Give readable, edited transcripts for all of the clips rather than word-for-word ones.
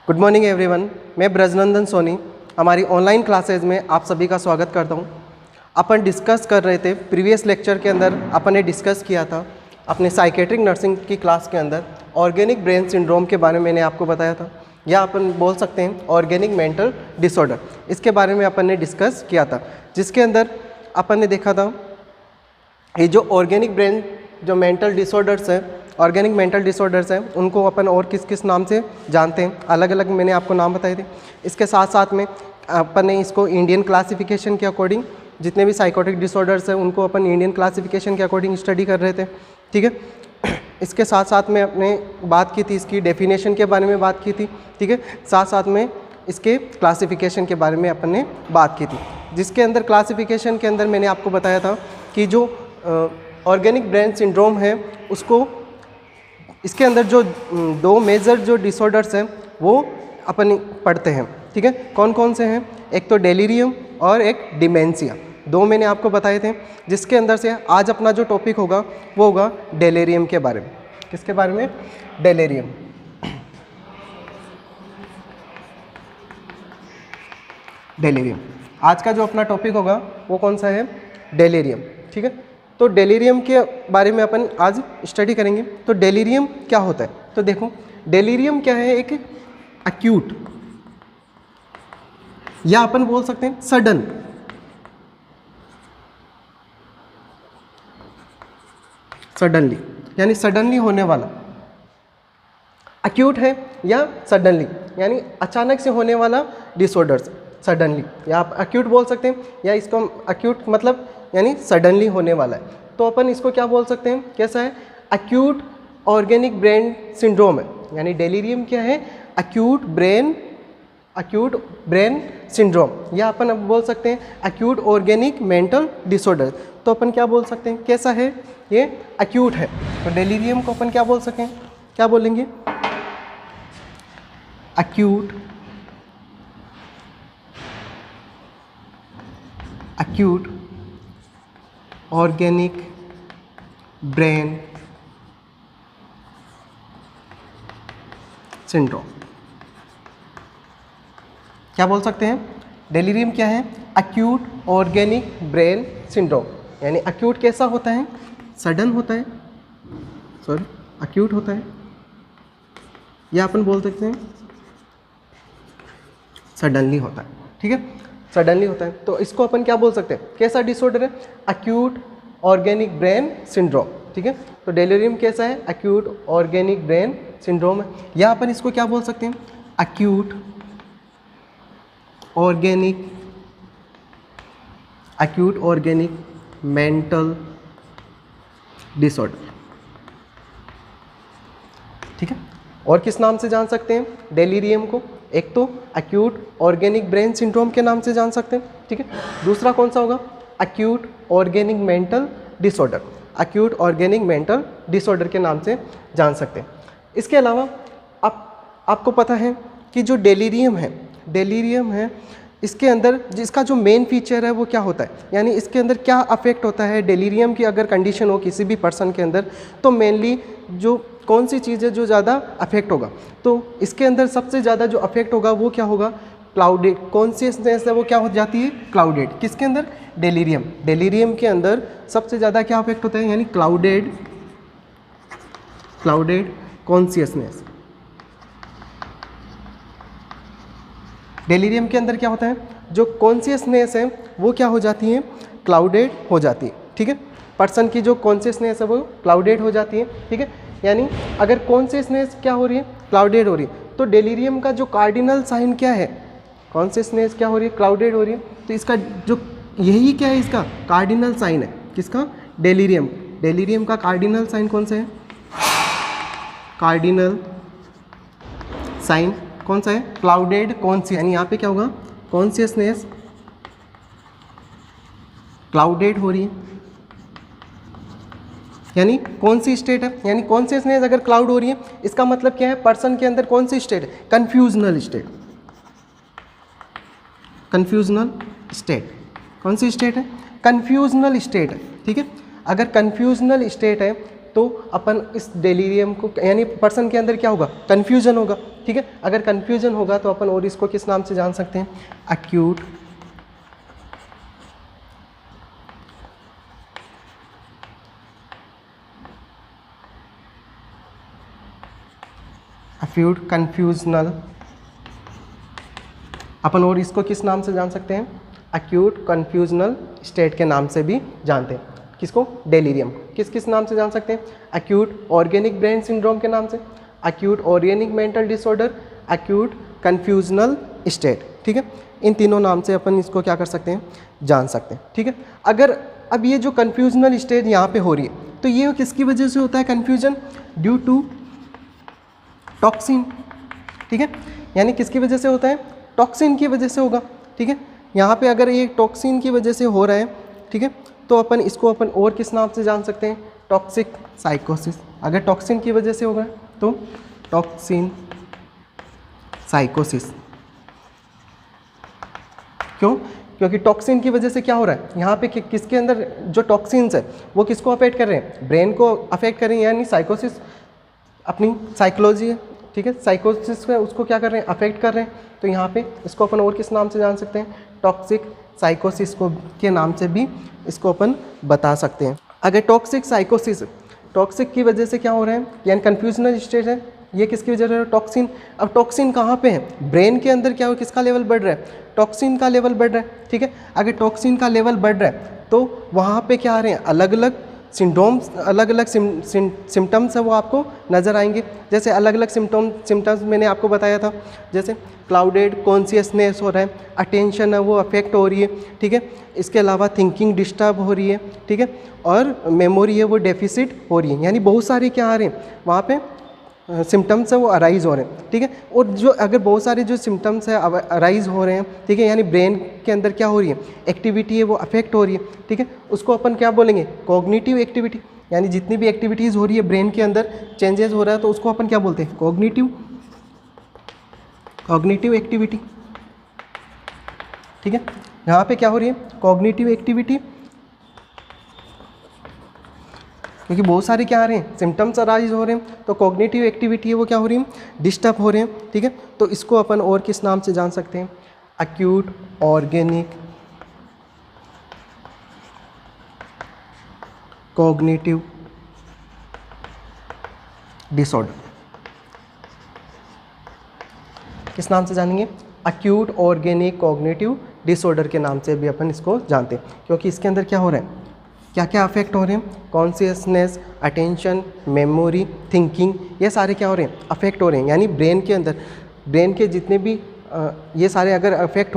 Good morning everyone. मैं ब्रजनंदन सोनी हमारी online classes में आप सभी का स्वागत करता हूं। अपन डिस्कस कर रहे थे प्रीवियस लेक्चर के अंदर, अपन ने डिस्कस किया था अपने साइकेट्रिक नर्सिंग की क्लास के अंदर ऑर्गेनिक ब्रेन सिंड्रोम के बारे में मैंने आपको बताया था, या अपन बोल सकते हैं ऑर्गेनिक मेंटल डिसऑर्डर। इसके बारे में अपन ने डिस्कस किया था, जिसके अंदर अपन ने देखा था ये जो ऑर्गेनिक ब्रेन जो मेंटल डिसऑर्डर्स है, ऑर्गेनिक मेंटल डिसऑर्डर्स हैं, उनको अपन और किस किस नाम से जानते हैं, अलग अलग मैंने आपको नाम बताए थे। इसके साथ साथ में अपन ने इसको इंडियन क्लासिफिकेशन के अकॉर्डिंग, जितने भी साइकोटिक डिसऑर्डर्स हैं उनको अपन इंडियन क्लासिफिकेशन के अकॉर्डिंग स्टडी कर रहे थे, ठीक है। इसके साथ साथ में अपने बात की थी इसकी डेफिनेशन के बारे में बात की थी, ठीक है। साथ साथ में इसके क्लासिफिकेशन के बारे में अपन ने बात की थी, जिसके अंदर क्लासिफिकेशन के अंदर मैंने आपको बताया था कि जो ऑर्गेनिक ब्रेन सिंड्रोम है उसको, इसके अंदर जो दो मेजर जो डिसऑर्डर्स हैं वो अपन पढ़ते हैं, ठीक है। कौन कौन से हैं? एक तो डेलीरियम और एक डिमेंशिया, दो मैंने आपको बताए थे। जिसके अंदर से आज अपना जो टॉपिक होगा वो होगा डेलीरियम के बारे में। किसके बारे में? डेलीरियम। डेलीरियम आज का जो अपना टॉपिक होगा वो कौन सा है? डेलीरियम, ठीक है। तो डेलीरियम के बारे में अपन आज स्टडी करेंगे। तो डेलीरियम क्या होता है? तो देखो, डेलीरियम क्या है? एक एक्यूट, या अपन बोल सकते हैं सडन, सडनली, यानी सडनली होने वाला। एक्यूट है या सडनली, यानी अचानक से होने वाला डिसऑर्डर्स, सडनली, या आप एक्यूट बोल सकते हैं, या इसको एक्यूट मतलब यानी सडनली होने वाला है। तो अपन इसको क्या बोल सकते हैं? कैसा है? एक्यूट ऑर्गेनिक ब्रेन सिंड्रोम है, यानी डेलीरियम क्या है? एक्यूट ब्रेन सिंड्रोम, या अपन अब बोल सकते हैं एक्यूट ऑर्गेनिक मेंटल डिसऑर्डर। तो अपन क्या बोल सकते हैं? कैसा है? ये एक्यूट है। तो डेलीरियम को अपन क्या बोल सकें? क्या बोलेंगे? Acute organic brain syndrome. क्या बोल सकते हैं? डेलीरियम क्या है? एक्यूट ऑर्गेनिक ब्रेन सिंड्रोम, यानी एक्यूट कैसा होता है? सडन होता है, सॉरी एक्यूट होता है, या अपन बोल सकते हैं सडनली होता है, ठीक है। सडनली होता है। तो इसको अपन क्या बोल सकते हैं? कैसा डिसऑर्डर है? एक्यूट ऑर्गेनिक ब्रेन सिंड्रोम, ठीक है। तो डेलीरियम कैसा है? एक्यूट ऑर्गेनिक ब्रेन सिंड्रोम है। या अपन इसको क्या बोल सकते हैं? एक्यूट ऑर्गेनिक मेंटल डिसऑर्डर, ठीक है। और किस नाम से जान सकते हैं डेलीरियम को? एक तो एक्यूट ऑर्गेनिक ब्रेन सिंड्रोम के नाम से जान सकते हैं, ठीक है। दूसरा कौन सा होगा? Acute organic mental disorder, acute organic mental disorder के नाम से जान सकते हैं। इसके अलावा आपको पता है कि जो डेलीरियम है, इसके अंदर जिसका जो मेन फीचर है वो क्या होता है, यानी इसके अंदर क्या अफेक्ट होता है डेलीरियम की अगर कंडीशन हो किसी भी पर्सन के अंदर, तो मेनली जो कौन सी चीज़ है जो ज़्यादा अफेक्ट होगा? तो इसके अंदर सबसे ज़्यादा जो अफेक्ट होगा वो क्या होगा? क्लाउडेड कॉन्शियसनेस है वो क्या हो जाती है? क्लाउडेड। किसके अंदर? डेलीरियम के अंदर सबसे ज़्यादा क्या अफेक्ट होता है? यानी क्लाउडेड कॉन्शियसनेस। डेलीरियम के अंदर क्या होता है? जो कॉन्शियसनेस है वो क्या हो जाती है? क्लाउडेड हो जाती है, ठीक है। पर्सन की जो कॉन्शियसनेस है वो क्लाउडेड हो जाती है, ठीक है। यानी अगर कॉन्शियसनेस क्या हो रही है? क्लाउडेड हो रही है। तो डेलीरियम का जो कार्डिनल साइन क्या है? कॉन्शियसनेस क्या हो रही है? क्लाउडेड हो रही है। तो इसका जो यही क्या है? इसका कार्डिनल साइन है। किसका? डेलीरियम का कार्डिनल साइन कौन सा है? कार्डिनल साइन कौन सा है? क्लाउडेड कॉन्शियस, यानी यहाँ पे क्या होगा? कॉन्शियसनेस क्लाउडेड हो रही है, यानी कौन सी स्टेट है? यानी कॉन्शियसनेस अगर क्लाउड हो रही है, इसका मतलब क्या है? पर्सन के अंदर कौन सी स्टेट है? कन्फ्यूजनल स्टेट। कौन सी स्टेट है? कन्फ्यूजनल स्टेट है, ठीक है। अगर कन्फ्यूजनल स्टेट है तो अपन इस डेलीरियम को यानी पर्सन के अंदर क्या होगा, कन्फ्यूजन होगा, ठीक है। अगर कन्फ्यूजन होगा तो अपन और इसको किस नाम से जान सकते हैं, एक्यूट कन्फ्यूजनल, अपन और इसको किस नाम से जान सकते हैं, एक्यूट कन्फ्यूजनल स्टेट के नाम से भी जानते हैं। किसको, डेलीरियम। किस किस नाम से जान सकते हैं, एक्यूट ऑर्गेनिक ब्रेन सिंड्रोम के नाम से, acute organic mental disorder, acute confusional state, ठीक है। इन तीनों नाम से अपन इसको क्या कर सकते हैं, जान सकते हैं, ठीक है। अगर अब ये जो कन्फ्यूजनल स्टेट यहाँ पे हो रही है तो ये किसकी वजह से होता है कन्फ्यूजन, ड्यू टू टॉक्सिन, ठीक है। यानी किसकी वजह से होता है, टॉक्सिन की वजह से होगा, ठीक है। यहाँ पे अगर ये टॉक्सिन की वजह से हो रहा है, ठीक है, तो अपन इसको अपन और किस नाम से जान सकते हैं, टॉक्सिक साइकोसिस। अगर टॉक्सिन की वजह से होगा तो टॉक्सिन साइकोसिस। क्यों, क्योंकि टॉक्सिन की वजह से क्या हो रहा है यहाँ पे किसके अंदर जो टॉक्सिन्स है वो किसको अफेक्ट कर रहे हैं, ब्रेन को अफेक्ट कर रहे हैं, यानी साइकोसिस अपनी साइकोलॉजी है, ठीक है, साइकोसिस है उसको क्या कर रहे हैं, अफेक्ट कर रहे हैं। तो यहाँ पे इसको अपन और किस नाम से जान सकते हैं, टॉक्सिक साइकोसिस को के नाम से भी इसको अपन बता सकते हैं। अगर टॉक्सिक साइकोसिस, टॉक्सिक की वजह से क्या हो रहा है, यानी कन्फ्यूजनल स्टेज है, ये किसकी वजह से, टॉक्सिन। अब टॉक्सिन कहाँ पे है, ब्रेन के अंदर क्या हो, किसका लेवल बढ़ रहा है, टॉक्सिन का लेवल बढ़ रहा है, ठीक है। अगर टॉक्सिन का लेवल बढ़ रहा है तो वहाँ पे क्या आ रहे हैं, अलग अलग सिम्टोम्स, अलग अलग सिम्टम्स है वो आपको नज़र आएंगे। जैसे अलग अलग सिम्टम्स मैंने आपको बताया था, जैसे क्लाउडेड कॉन्शियसनेस हो रहा है, अटेंशन है वो अफेक्ट हो रही है, ठीक है। इसके अलावा थिंकिंग डिस्टर्ब हो रही है, ठीक है, और मेमोरी है वो डेफिसिट हो रही है, यानी बहुत सारे क्या आ रहे हैं वहाँ पे सिम्टम्स है वो अराइज हो रहे हैं, ठीक है। और जो अगर बहुत सारे जो सिम्टम्स है अराइज हो रहे हैं, ठीक है, यानी ब्रेन के अंदर क्या हो रही है, एक्टिविटी है वो अफेक्ट हो रही है, ठीक है, उसको अपन क्या बोलेंगे, कॉग्निटिव एक्टिविटी। यानी जितनी भी एक्टिविटीज़ हो रही है ब्रेन के अंदर चेंजेस हो रहा है तो उसको अपन क्या बोलते हैं, कॉग्निटिव एक्टिविटी, ठीक है। यहाँ पे क्या हो रही है, कॉग्निटिव एक्टिविटी, क्योंकि बहुत सारे क्या आ रहे हैं, सिम्टम्स अराइज हो रहे हैं, तो कॉग्निटिव एक्टिविटी है वो क्या हो रही है, डिस्टर्ब हो रहे हैं, ठीक है। तो इसको अपन और किस नाम से जान सकते हैं, एक्यूट ऑर्गेनिक कॉग्निटिव डिसऑर्डर। किस नाम से जानेंगे, एक्यूट ऑर्गेनिक कॉग्निटिव डिसऑर्डर के नाम से भी अपन इसको जानते हैं, क्योंकि इसके अंदर क्या हो रहा है, क्या क्या अफेक्ट हो रहे हैं, कॉन्शियसनेस, अटेंशन, मेमोरी, थिंकिंग, ये सारे क्या हो रहे हैं, अफेक्ट हो रहे हैं। यानी ब्रेन के अंदर, ब्रेन के जितने भी ये सारे अगर अफेक्ट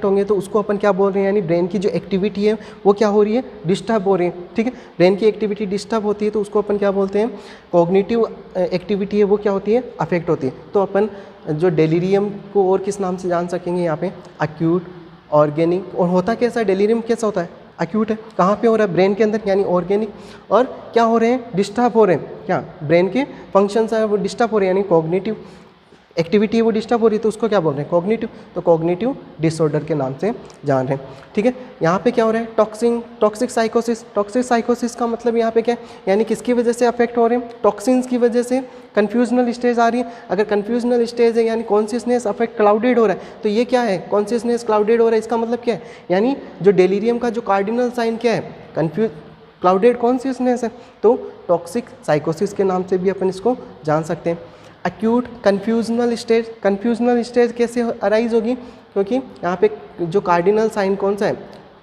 होंगे तो उसको अपन क्या बोल रहे हैं, यानी ब्रेन की जो एक्टिविटी है वो क्या हो रही है, डिस्टर्ब हो रही है, ठीक है। ब्रेन की एक्टिविटी डिस्टर्ब होती है तो उसको अपन क्या बोलते हैं, कॉग्निटिव एक्टिविटी है वो क्या होती है, अफेक्ट होती है। तो अपन जो डेलीरियम को और किस नाम से जान सकेंगे यहाँ पे, एक्यूट ऑर्गेनिक। और होता कैसा है, डेलीरियम कैसा होता है, एक्यूट है, कहाँ पे हो रहा है, ब्रेन के अंदर, यानी ऑर्गेनिक। और क्या हो रहे हैं, डिस्टर्ब हो रहे हैं, क्या ब्रेन के फंक्शंस है वो डिस्टर्ब हो रहे हैं, यानी कॉग्निटिव एक्टिविटी है वो डिस्टर्ब हो रही है, तो उसको क्या बोल रहे हैं, कॉग्निटिव। तो कॉग्निटिव डिसऑर्डर के नाम से जान रहे हैं, ठीक है। यहाँ पे क्या हो रहा है, टॉक्सिक साइकोसिस। टॉक्सिक साइकोसिस का मतलब यहाँ पे क्या है, यानी किसकी वजह से अफेक्ट हो रहे हैं, टॉक्सिन्स की वजह से कन्फ्यूजनल स्टेज आ रही है। अगर कन्फ्यूजनल स्टेज है यानी कॉन्शियसनेस अफेक्ट क्लाउडेड हो रहा है, तो ये क्या है, कॉन्शियसनेस क्लाउडेड हो रहा है, इसका मतलब क्या है, यानी जो डेलीरियम का जो कार्डिनल साइन क्या है, क्लाउडेड कॉन्शियसनेस है। तो टॉक्सिक साइकोसिस के नाम से भी अपन इसको जान सकते हैं। एक्यूट कन्फ्यूजनल स्टेज कैसे अराइज होगी, क्योंकि यहाँ पे जो कार्डिनल साइन कौन सा है,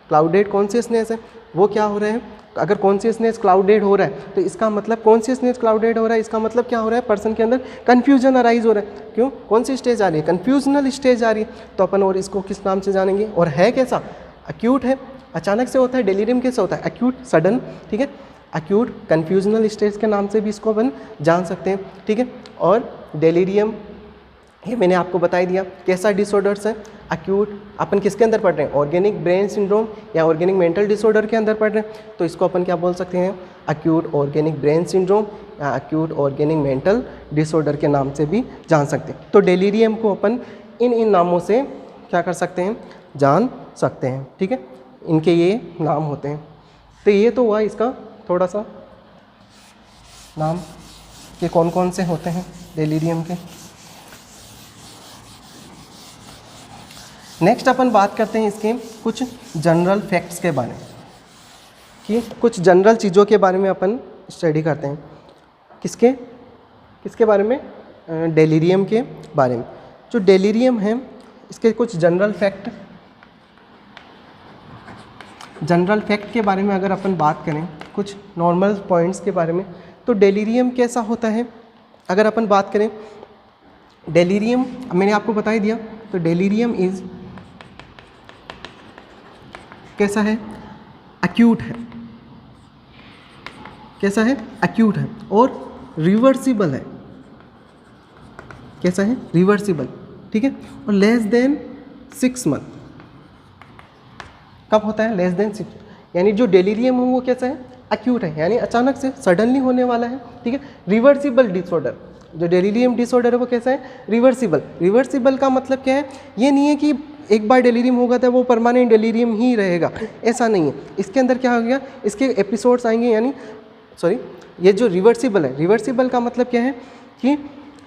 क्लाउडेड कॉन्शियसनेस है, वो क्या हो रहा है, अगर कॉन्शियसनेस क्लाउडेड हो रहा है तो इसका मतलब कॉन्शियसनेस क्लाउडेड हो रहा है, इसका मतलब क्या हो रहा है, पर्सन के अंदर कन्फ्यूजन अराइज हो रहा है। क्यों, कौन सी स्टेज आ रही है, कन्फ्यूजनल स्टेज आ रही है। तो अपन और इसको किस नाम से जानेंगे, और है कैसा, एक्यूट है, अचानक से होता है। डेलीरियम कैसे होता है, एक्यूट, सडन, ठीक है। एक्यूट कन्फ्यूजनल स्टेज के नाम से भी इसको अपन जान सकते हैं, ठीक है। और डेलीरियम ये मैंने आपको बता ही दिया कैसा डिसऑर्डर्स है। एक्यूट अपन किसके अंदर पढ़ रहे हैं, ऑर्गेनिक ब्रेन सिंड्रोम या ऑर्गेनिक मेंटल डिसऑर्डर के अंदर पढ़ रहे हैं, तो इसको अपन क्या बोल सकते हैं, एक्यूट ऑर्गेनिक ब्रेन सिंड्रोम या एक्यूट ऑर्गेनिक मेंटल डिसऑर्डर के नाम से भी जान सकते हैं। तो डेलीरियम को अपन इन नामों से क्या कर सकते हैं, जान सकते हैं, ठीक है, इनके ये नाम होते हैं। तो ये तो हुआ इसका थोड़ा सा नाम ये कौन कौन से होते हैं डेलीरियम के। नेक्स्ट अपन बात करते हैं इसके कुछ जनरल फैक्ट्स के बारे में, कि कुछ जनरल चीज़ों के बारे में अपन स्टडी करते हैं। किसके बारे में? डेलीरियम के बारे में। जो डेलीरियम है इसके कुछ जनरल फैक्ट के बारे में अगर अपन बात करें, कुछ नॉर्मल पॉइंट्स के बारे में, तो डेलीरियम कैसा होता है अगर अपन बात करें। डेलीरियम मैंने आपको बता ही दिया, तो डेलीरियम इज कैसा है? एक्यूट है। कैसा है? एक्यूट है और रिवर्सिबल है। कैसा है? रिवर्सिबल, ठीक है। और लेस देन 6 मंथ। कब होता है? लेस देन 6, यानी जो डेलीरियम है वो कैसा है? एक्यूट है, यानी अचानक से सडनली होने वाला है, ठीक है। रिवर्सिबल डिसऑर्डर, जो डेलीरियम डिसऑर्डर है वो कैसा है? रिवर्सिबल। रिवर्सिबल का मतलब क्या है? ये नहीं है कि एक बार डेलीरियम होगा तो वो परमानेंट डेलीरियम ही रहेगा, ऐसा नहीं है। इसके अंदर क्या हो गया? इसके एपिसोड्स आएंगे, यानी सॉरी, ये जो रिवर्सिबल है, रिवर्सिबल का मतलब क्या है कि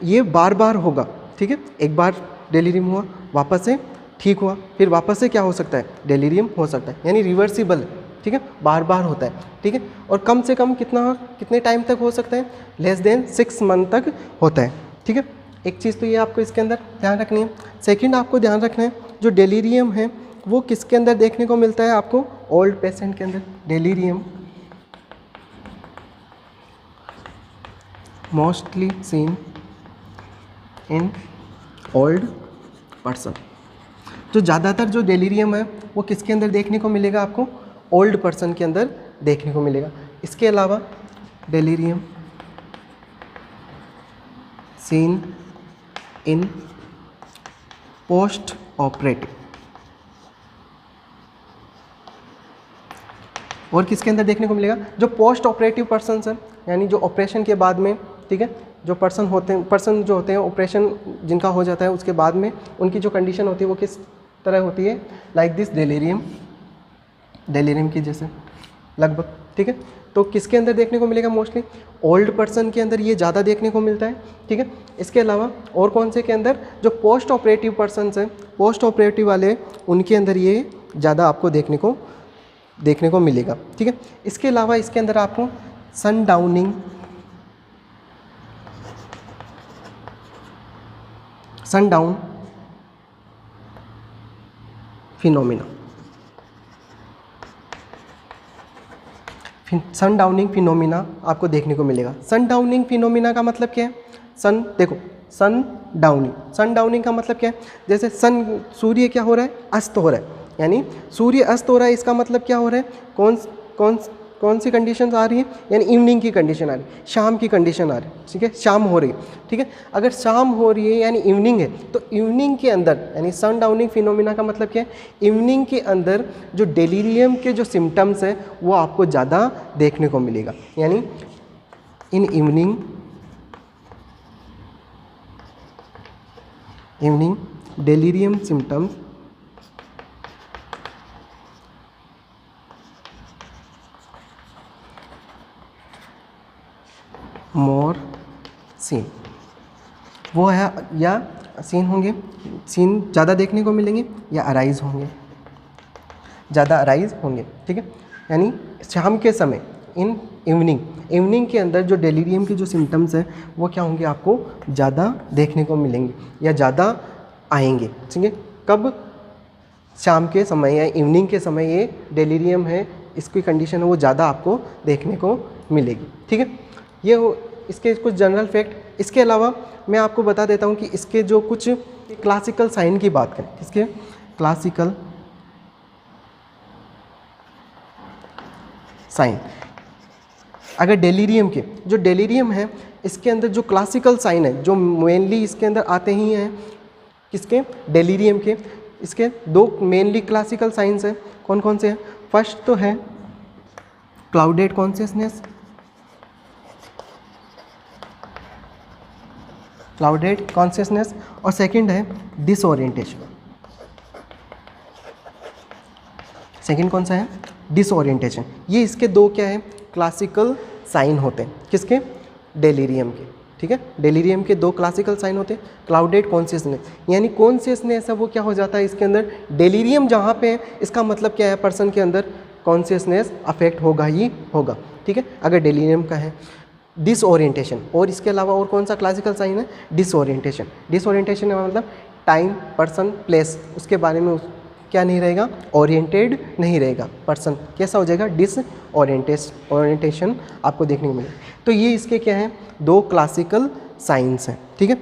ये बार बार होगा, ठीक है। एक बार डेलीरियम हुआ, वापस से ठीक हुआ, फिर वापस से क्या हो सकता है? डेलीरियम हो सकता है, यानी रिवर्सिबल है, ठीक है। बार बार होता है, ठीक है। और कम से कम कितने टाइम तक हो सकता है? लेस देन 6 मंथ तक होता है, ठीक है। एक चीज़ तो ये आपको इसके अंदर ध्यान रखनी है। सेकंड आपको ध्यान रखना है, जो डेलीरियम है वो किसके अंदर देखने को मिलता है आपको? ओल्ड पेशेंट के अंदर। Delirium mostly seen in old person. तो ज़्यादातर जो डेलीरियम है वो किसके अंदर देखने को मिलेगा आपको? ओल्ड पर्सन के अंदर देखने को मिलेगा। इसके अलावा delirium seen in post operative, और किसके अंदर देखने को मिलेगा? जो पोस्ट ऑपरेटिव पर्सन है, यानी जो ऑपरेशन के बाद में, ठीक है, जो पर्सन जो होते हैं ऑपरेशन जिनका हो जाता है उसके बाद में उनकी जो कंडीशन होती है वो किस तरह होती है? लाइक दिस डेलीरियम की जैसे लगभग, ठीक है। तो किसके अंदर देखने को मिलेगा? मोस्टली ओल्ड पर्सन के अंदर ये ज़्यादा देखने को मिलता है, ठीक है। इसके अलावा और कौन से के अंदर? जो पोस्ट ऑपरेटिव पर्सनस हैं, पोस्ट ऑपरेटिव वाले, उनके अंदर ये ज़्यादा आपको देखने को मिलेगा, ठीक है। इसके अलावा इसके अंदर आपको सनडाउनिंग सनडाउन फिनोमिना, सनडाउनिंग फिनोमिना आपको देखने को मिलेगा। सनडाउनिंग फिनोमिना का मतलब क्या है? सनडाउनिंग का मतलब क्या है? जैसे सूर्य क्या हो रहा है? अस्त हो रहा है, यानी सूर्य अस्त हो रहा है, इसका मतलब क्या हो रहा है? कौन सी कंडीशन आ रही है? यानी इवनिंग की कंडीशन आ रही है, शाम की कंडीशन आ रही है, ठीक है। शाम हो रही है, ठीक है। अगर शाम हो रही है यानी इवनिंग है, तो इवनिंग के अंदर, यानी सनडाउनिंग फिनोमिना का मतलब क्या है? इवनिंग के अंदर जो डेलीरियम के जो सिम्टम्स है वो आपको ज़्यादा देखने को मिलेगा, यानी in evening delirium symptoms more seen, वो है या सीन होंगे, सीन ज़्यादा देखने को मिलेंगे, या अराइज होंगे, ज़्यादा अराइज होंगे, ठीक है। यानी शाम के समय, इन इवनिंग के अंदर जो डेलीरियम के जो सिम्टम्स हैं वो क्या होंगे? आपको ज़्यादा देखने को मिलेंगे या ज़्यादा आएंगे, ठीक है। कब? शाम के समय या इवनिंग के समय ये डेलीरियम है, इसकी कंडीशन है वो ज़्यादा आपको देखने को मिलेगी, ठीक है। ये हो इसके कुछ जनरल फैक्ट। इसके अलावा मैं आपको बता देता हूँ कि इसके जो कुछ क्लासिकल साइन की बात करें, इसके क्लासिकल साइन, अगर डेलीरियम के जो डेलीरियम है इसके अंदर जो क्लासिकल साइन है, जो मेनली इसके अंदर आते ही हैं, किसके? डेलीरियम के। इसके 2 मेनली क्लासिकल साइंस हैं, कौन कौन से हैं? फर्स्ट तो है क्लाउडेड कॉन्शियसनेस, और सेकंड है डिसओरिएंटेशन। सेकंड कौन सा है? डिसओरिएंटेशन। ये इसके 2 क्या है? क्लासिकल साइन होते हैं। किसके? डेलीरियम के, ठीक है। डेलीरियम के 2 क्लासिकल साइन होते हैं, क्लाउडेड कॉन्शियसनेस, यानी कॉन्शियसनेस है वो क्या हो जाता है इसके अंदर, डेलीरियम जहाँ पे है इसका मतलब क्या है, पर्सन के अंदर कॉन्शियसनेस अफेक्ट होगा ही होगा, ठीक है, अगर डेलीरियम का है। डिसओरिएंटेशन, और इसके अलावा और कौन सा क्लासिकल साइन है, डिसओरिएंटेशन। डिसओरिएंटेशन का मतलब टाइम, पर्सन, प्लेस, उसके बारे में क्या नहीं रहेगा, ओरिएंटेड नहीं रहेगा, पर्सन कैसा हो जाएगा, ओरिएंटेशन आपको देखने को मिलेगा। तो ये इसके क्या हैं, 2 क्लासिकल साइंस हैं, ठीक है।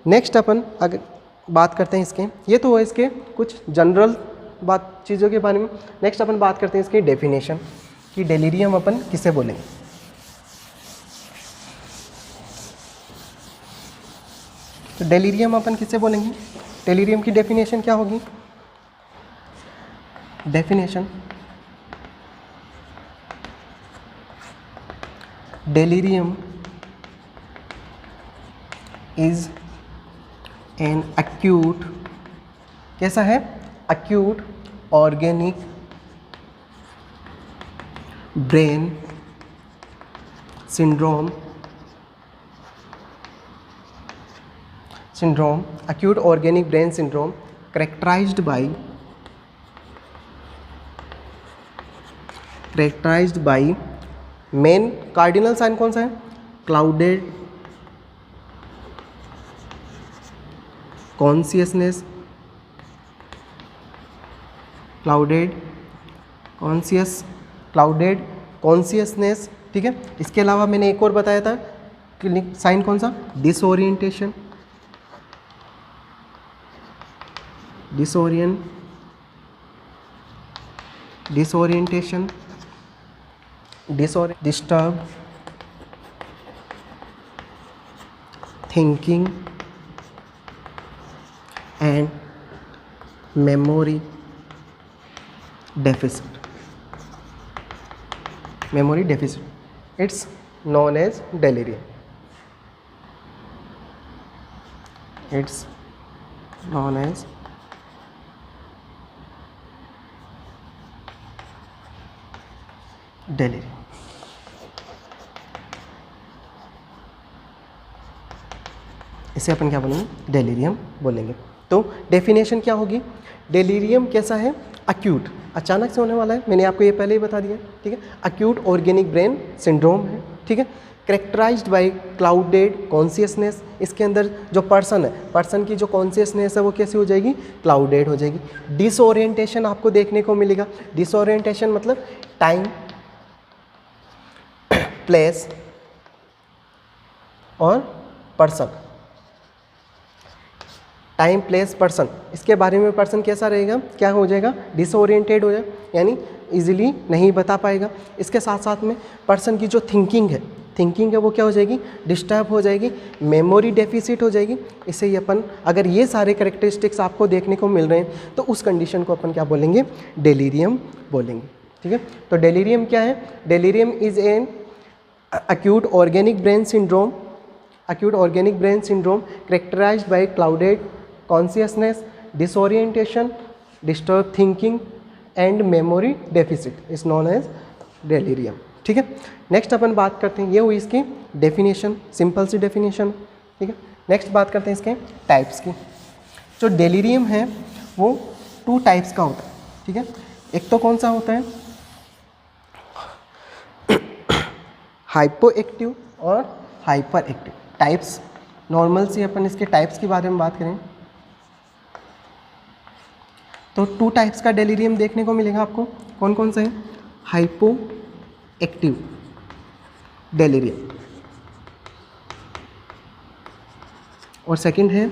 नेक्स्ट अपन अगर बात करते हैं इसके, ये तो है इसके कुछ जनरल बात चीज़ों के बारे में। नेक्स्ट अपन बात करते हैं इसकी डेफिनेशन कि डेलीरियम अपन किसे बोलेंगे। तो डेलीरियम अपन किसे बोलेंगे, डेलीरियम की डेफिनेशन क्या होगी, definition delirium is an acute, कैसा है, acute organic brain syndrome, acute organic brain syndrome characterized by main cardinal sign कौन सा है, क्लाउडेड कॉन्शियसनेस, क्लाउडेड कॉन्शियसनेस, ठीक है। इसके अलावा मैंने एक और बताया था साइन कौन सा, disorientation, disorientation, disturb thinking and memory deficit, it's known as delirium, it's known as delirium. इसे अपन क्या बोलेंगे, डेलीरियम बोलेंगे। तो डेफिनेशन क्या होगी, डेलीरियम कैसा है, अक्यूट, अचानक से होने वाला है, मैंने आपको ये पहले ही बता दिया, ठीक है। अक्यूट ऑर्गेनिक ब्रेन सिंड्रोम है, ठीक है। करेक्टराइज्ड बाय क्लाउडेड कॉन्शियसनेस, इसके अंदर जो पर्सन है, पर्सन की जो कॉन्शियसनेस है वो कैसी हो जाएगी, क्लाउडेड हो जाएगी। डिसओरिएंटेशन आपको देखने को मिलेगा, डिसओरिएंटेशन मतलब टाइम, प्लेस और पर्सन, टाइम, प्लेस, पर्सन, इसके बारे में पर्सन कैसा रहेगा, क्या हो जाएगा, डिसओरिएंटेड हो जाएगा, यानी इजीली नहीं बता पाएगा। इसके साथ साथ में पर्सन की जो थिंकिंग है वो क्या हो जाएगी, डिस्टर्ब हो जाएगी, मेमोरी डेफिसिट हो जाएगी। इससे ही अपन, अगर ये सारे करेक्टरिस्टिक्स आपको देखने को मिल रहे हैं तो उस कंडीशन को अपन क्या बोलेंगे, डेलीरियम बोलेंगे, ठीक है। तो डेलीरियम क्या है, delirium is N acute organic brain syndrome characterized by clouded consciousness, disorientation, disturbed thinking and memory deficit is known as delirium, ठीक है। नेक्स्ट अपन बात करते हैं, ये हुई इसकी डेफिनेशन, सिंपल सी डेफिनेशन, ठीक है। नेक्स्ट बात करते हैं इसके टाइप्स की। जो डेलीरियम है वो 2 टाइप्स का होता है, ठीक है। एक तो कौन सा होता है, हाइपो एक्टिव और हाइपर एक्टिव टाइप्स। नॉर्मल से अपन इसके टाइप्स के बारे में बात करें तो 2 टाइप्स का डेलीरियम देखने को मिलेगा आपको। कौन कौन सा है, हाइपो एक्टिव डेलीरियम और सेकंड है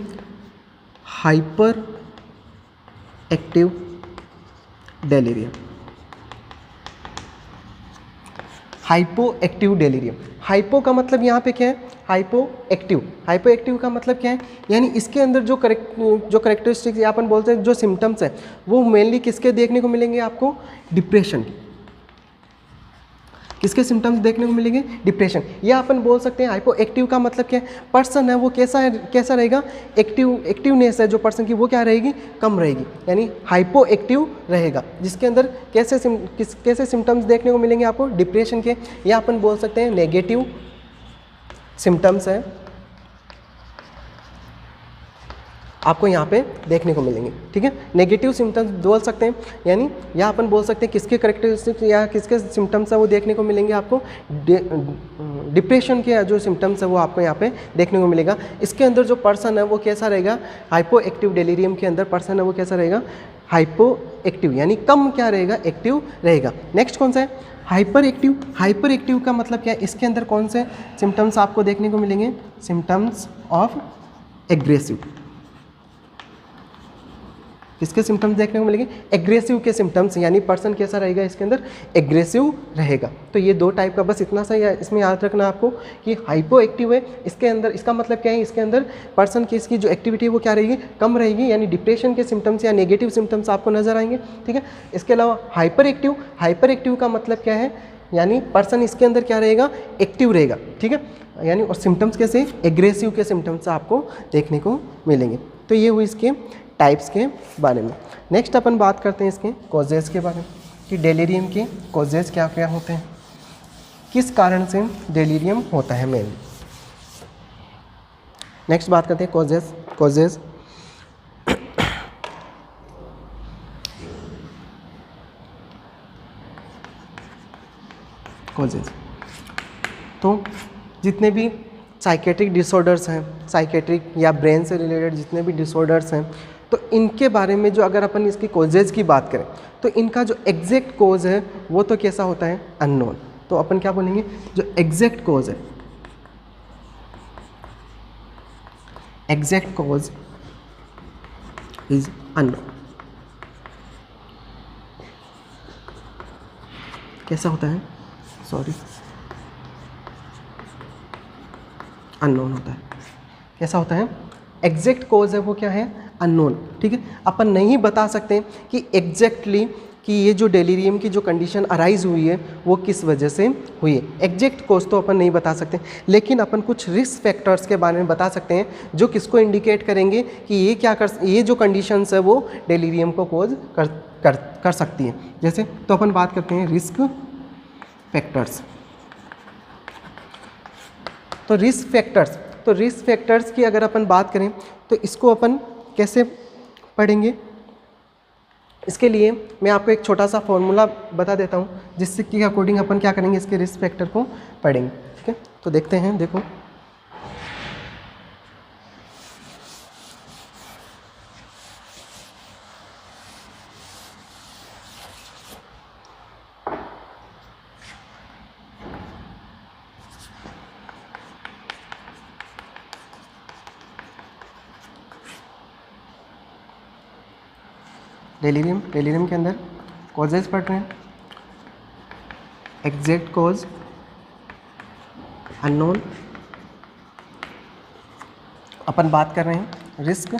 hyper active delirium. Hypo active delirium, hypo का मतलब यहाँ पे क्या है, हाइपो एक्टिव का मतलब क्या है, यानी इसके अंदर जो करेक्टरिस्टिक्स या अपन बोलते हैं जो सिम्टम्स है वो मेनली किसके देखने को मिलेंगे आपको, डिप्रेशन के। किसके सिम्टम्स देखने को मिलेंगे, डिप्रेशन। या अपन बोल सकते हैं हाइपो एक्टिव का मतलब क्या है, पर्सन है वो कैसा रहेगा, एक्टिवनेस है जो पर्सन की वो क्या रहेगी, कम रहेगी, यानी हाइपो एक्टिव रहेगा, जिसके अंदर कैसे सिम्टम्स देखने को मिलेंगे आपको, डिप्रेशन के। या अपन बोल सकते हैं सिम्टम्स हैं आपको यहाँ पे देखने को मिलेंगे। ठीक है, नेगेटिव सिम्टम्स बोल सकते हैं, यानी या अपन बोल सकते हैं किसके करेक्टरिस्टिक्स या किसके सिम्टम्स है वो देखने को मिलेंगे आपको। डिप्रेशन के जो सिम्टम्स है वो आपको यहाँ पे देखने को मिलेगा। इसके अंदर जो पर्सन है वो कैसा रहेगा, हाइपो एक्टिव डेलीरियम के अंदर पर्सन है वो कैसा रहेगा, हाइपो एक्टिव, यानी कम क्या रहेगा, एक्टिव रहेगा। नेक्स्ट कौन सा है, हाइपर एक्टिव। हाइपर एक्टिव का मतलब क्या है, इसके अंदर कौन से सिम्टम्स आपको देखने को मिलेंगे, सिम्टम्स ऑफ एग्रेसिव। किसके सिम्टम्स देखने को मिलेंगे, एग्रेसिव के सिम्टम्स, यानी पर्सन कैसा रहेगा, इसके अंदर एग्रेसिव रहेगा। तो ये दो टाइप का, बस इतना सा ही इसमें याद रखना आपको कि हाइपो एक्टिव है, इसके अंदर इसका मतलब क्या है, इसके अंदर पर्सन की इसकी जो एक्टिविटी है वो क्या रहेगी, कम रहेगी, यानी डिप्रेशन के सिम्टम्स या नेगेटिव सिम्टम्स आपको नजर आएंगे। ठीक है, इसके अलावा हाइपर एक्टिव, हाइपर एक्टिव का मतलब क्या है, यानी पर्सन इसके अंदर क्या रहेगा, एक्टिव रहेगा। ठीक है, यानी और सिम्टम्स कैसे, एग्रेसिव के सिम्टम्स आपको देखने को मिलेंगे। तो ये हुई इसके टाइप्स के बारे में। नेक्स्ट अपन बात करते हैं इसके कॉजेज़ के बारे में कि डेलीरियम के कॉजेज़ क्या क्या होते हैं, किस कारण से डेलीरियम होता है मेनली। नेक्स्ट बात करते हैं कॉजेज़। कॉजेज़ तो जितने भी साइकेट्रिक डिसऑर्डर्स हैं, साइकेट्रिक या ब्रेन से रिलेटेड जितने भी डिसऑर्डर्स हैं, तो इनके बारे में जो अगर अपन इसकी कॉजेज़ की बात करें तो इनका जो एग्जैक्ट कॉज है वो तो कैसा होता है, अननोन। तो अपन क्या बोलेंगे, जो एग्जैक्ट कॉज है, एग्जैक्ट कॉज इज अननोन। कैसा होता है, सॉरी, अननोन होता है। कैसा होता है, एग्जैक्ट कॉज है वो क्या है, अननोन। ठीक है, अपन नहीं बता सकते कि एग्जैक्टली कि ये जो डेलीरियम की जो कंडीशन अराइज हुई है वो किस वजह से हुई है, एग्जैक्ट कॉज तो अपन नहीं बता सकते, लेकिन अपन कुछ रिस्क फैक्टर्स के बारे में बता सकते हैं जो किसको इंडिकेट करेंगे कि ये जो कंडीशंस है वो डेलीरियम को कॉज कर सकती हैं। जैसे तो अपन बात करते हैं रिस्क फैक्टर्स। तो रिस्क फैक्टर्स की अगर अपन बात करें तो इसको अपन कैसे पढ़ेंगे, इसके लिए मैं आपको एक छोटा सा फॉर्मूला बता देता हूँ जिससे कि अकॉर्डिंग अपन क्या करेंगे, इसके रिस्क फैक्टर को पढ़ेंगे। ठीक है, तो देखते हैं, देखो डेलीरियम के अंदर कॉजेज पढ़ रहे हैं, एग्जैक्ट कॉज अननोन। अपन बात कर रहे हैं रिस्क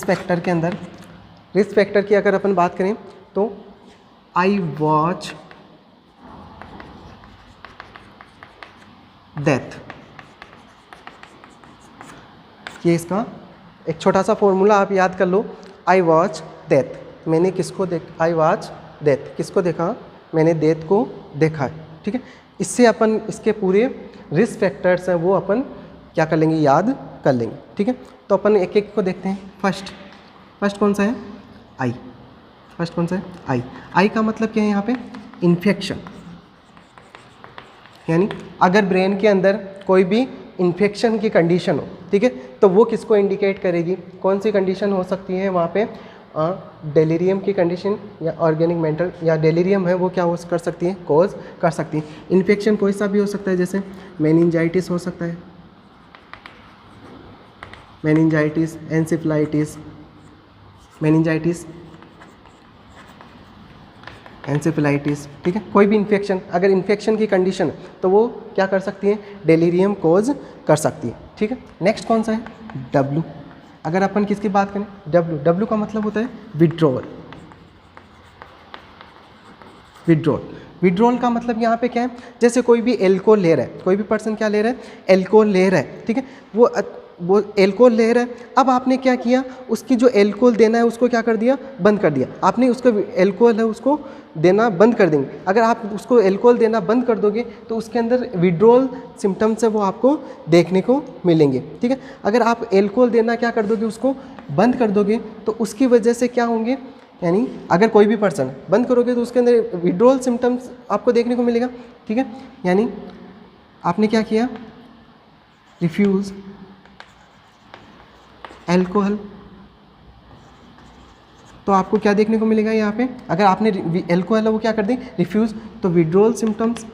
फैक्टर के अंदर, रिस्क फैक्टर की अगर अपन बात करें तो आई वॉच डेथ, ये इसका एक छोटा सा फॉर्मूला आप याद कर लो। आई वॉच डेथ, मैंने किसको आई वॉच डेथ, किसको देखा, मैंने डेथ को देखा है। ठीक है, इससे अपन इसके पूरे रिस्क फैक्टर्स हैं वो अपन क्या कर लेंगे, याद कर लेंगे। ठीक है, तो अपन एक एक को देखते हैं। फर्स्ट कौन सा है, आई। फर्स्ट कौन सा है, आई का मतलब क्या है यहाँ पे, इन्फेक्शन, यानी अगर ब्रेन के अंदर कोई भी इन्फेक्शन की कंडीशन हो, ठीक है, तो वो किसको इंडिकेट करेगी, कौन सी कंडीशन हो सकती है वहाँ पे, डेलीरियम की कंडीशन या ऑर्गेनिक मेंटल या डेलीरियम है वो क्या हो कर सकती है, कॉज कर सकती है। इन्फेक्शन कोई सा भी हो सकता है, जैसे मेनिंजाइटिस हो सकता है, मेनिंजाइटिस, एंसेफेलाइटिस, एंसेफेलाइटिस। ठीक है, कोई भी इन्फेक्शन, अगर इन्फेक्शन की कंडीशन है तो वो क्या कर सकती है, डेलीरियम कॉज कर सकती है। ठीक है, नेक्स्ट कौन सा है, डब्लू। अगर अपन किसकी बात करें, डब्लू का मतलब होता है विड्रॉल। विड्रॉल का मतलब यहाँ पे क्या है, जैसे कोई भी एल्कोहल ले रहा है, कोई भी पर्सन क्या ले रहा है, एल्कोहल ले रहा है। ठीक है, वो वो एल्कोहल ले रहा है। अब आपने क्या किया, उसकी जो एल्कोहल देना है उसको क्या कर दिया, बंद कर दिया। आपने उसको एल्कोहल है उसको देना बंद कर देंगे। अगर आप उसको एल्कोहल देना बंद कर दोगे तो उसके अंदर विड्रॉल सिम्टम्स है वो आपको देखने को मिलेंगे, ठीक है। अगर आप एल्कोहल देना क्या कर दोगे, उसको बंद कर दोगे तो उसकी वजह से क्या होंगे, यानी अगर कोई भी पर्सन बंद करोगे तो उसके अंदर विड्रॉल सिम्टम्स आपको देखने को मिलेगा, ठीक है। यानी आपने क्या किया, रिफ्यूज़ एल्कोहल, तो आपको क्या देखने को मिलेगा यहाँ पे, अगर आपने एल्कोहल है वो क्या कर दी, रिफ्यूज़, तो विड्रॉल सिम्टम्स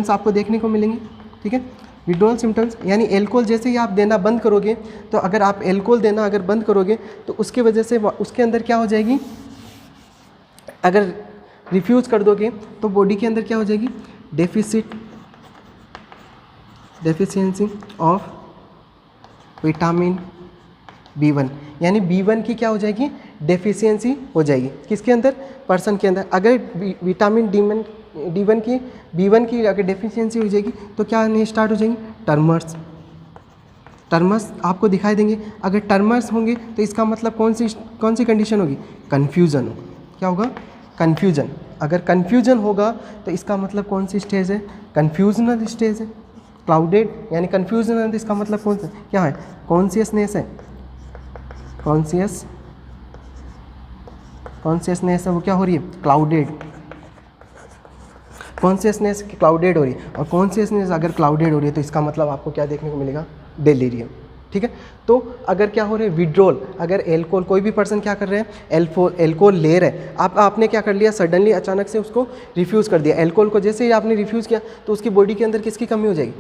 आपको देखने को मिलेंगे, ठीक है। विड्रॉल सिम्टम्स यानी एल्कोहल जैसे ही आप देना बंद करोगे, तो अगर आप एल्कोहल देना अगर बंद करोगे तो उसकी वजह से उसके अंदर क्या हो जाएगी, अगर रिफ्यूज़ कर दोगे तो बॉडी के अंदर क्या हो जाएगी, डेफिशिएंसी ऑफ विटामिन B1, यानी B1 की क्या हो जाएगी, डेफिशिएंसी हो जाएगी। किसके अंदर, पर्सन के अंदर। अगर विटामिन B1 की अगर डेफिशिएंसी हो जाएगी तो क्या आने स्टार्ट हो जाएंगी, टर्मस आपको दिखाई देंगे। अगर टर्मस होंगे तो इसका मतलब कौन सी कंडीशन होगी, कन्फ्यूज़न। क्या होगा, कन्फ्यूजन। अगर कन्फ्यूजन होगा तो इसका मतलब कौन सी स्टेज है, कन्फ्यूजनल स्टेज है। क्लाउडेड यानी कन्फ्यूजन, इसका मतलब कौन सा क्या है, कॉन्शियसनेस है, कॉन्शियसनेस है वो क्या हो रही है, क्लाउडेड, कॉन्शियसनेस क्लाउडेड हो रही है। और कॉन्शियसनेस अगर क्लाउडेड हो रही है तो इसका मतलब आपको क्या देखने को मिलेगा, डेलीरियम, ठीक है। तो अगर क्या हो रहा है, विड्रॉल, अगर एल्कोहल, कोई भी पर्सन क्या कर रहे हैं, एल्कोहल ले रहे हैं, आपने क्या कर लिया, सडनली अचानक से उसको रिफ्यूज़ कर दिया। एल्कोहल को जैसे ही आपने रिफ्यूज़ किया तो उसकी बॉडी के अंदर किसकी कमी हो जाएगी,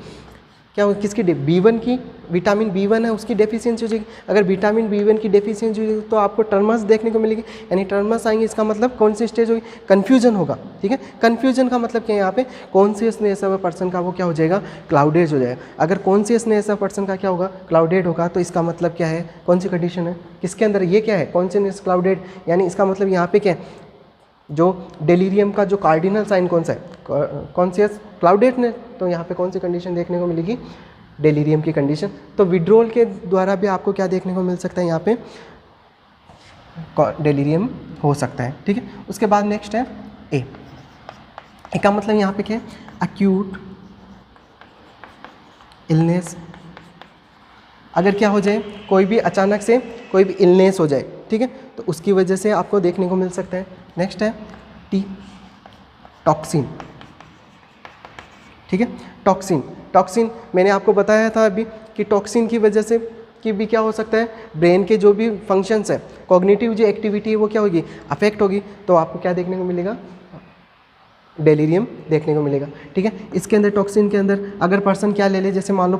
क्या होगी, किसकी, B1 की, विटामिन B1 है उसकी डेफिशिएंसी हो जाएगी। अगर विटामिन B1 की डेफिशिएंसी हो जाएगी तो आपको टर्मस देखने को मिलेगी, यानी टर्मस आएंगे, इसका मतलब कौन सी स्टेज होगी, कन्फ्यूजन होगा, ठीक है। कन्फ्यूजन का मतलब क्या है, यहाँ पे कॉन्शियसनेस है पर्सन का वो क्या हो जाएगा, क्लाउडेड हो जाएगा। अगर कॉन्शियसनेस है पर्सन का क्या होगा, क्लाउडेड होगा, तो इसका मतलब क्या है, कौन सी कंडीशन है, किसके अंदर, ये क्या है, कॉन्शियसनेस क्लाउडेड, यानी इसका मतलब यहाँ पे क्या है, जो डेलीरियम का जो कार्डिनल साइन कौन सा है, कॉन्शियस क्लाउडेड ने, तो यहाँ पे कौन सी कंडीशन देखने को मिलेगी, डेलीरियम की कंडीशन। तो विड्रॉल के द्वारा भी आपको क्या देखने को मिल सकता है, यहाँ पे डेलीरियम हो सकता है, ठीक है। उसके बाद नेक्स्ट है ए का मतलब यहाँ पे क्या है, एक्यूट इलनेस। अगर क्या हो जाए, कोई भी अचानक से कोई भी इलनेस हो जाए, ठीक है, तो उसकी वजह से आपको देखने को मिल सकता है। नेक्स्ट है टी, टॉक्सिन, ठीक है। टॉक्सिन मैंने आपको बताया था अभी कि टॉक्सिन की वजह से कि भी क्या हो सकता है, ब्रेन के जो भी फंक्शंस है, कॉग्निटिव जो एक्टिविटी है वो क्या होगी, अफेक्ट होगी, तो आपको क्या देखने को मिलेगा, डेलीरियम देखने को मिलेगा, ठीक है। इसके अंदर टॉक्सिन के अंदर अगर पर्सन क्या ले ले, जैसे मान लो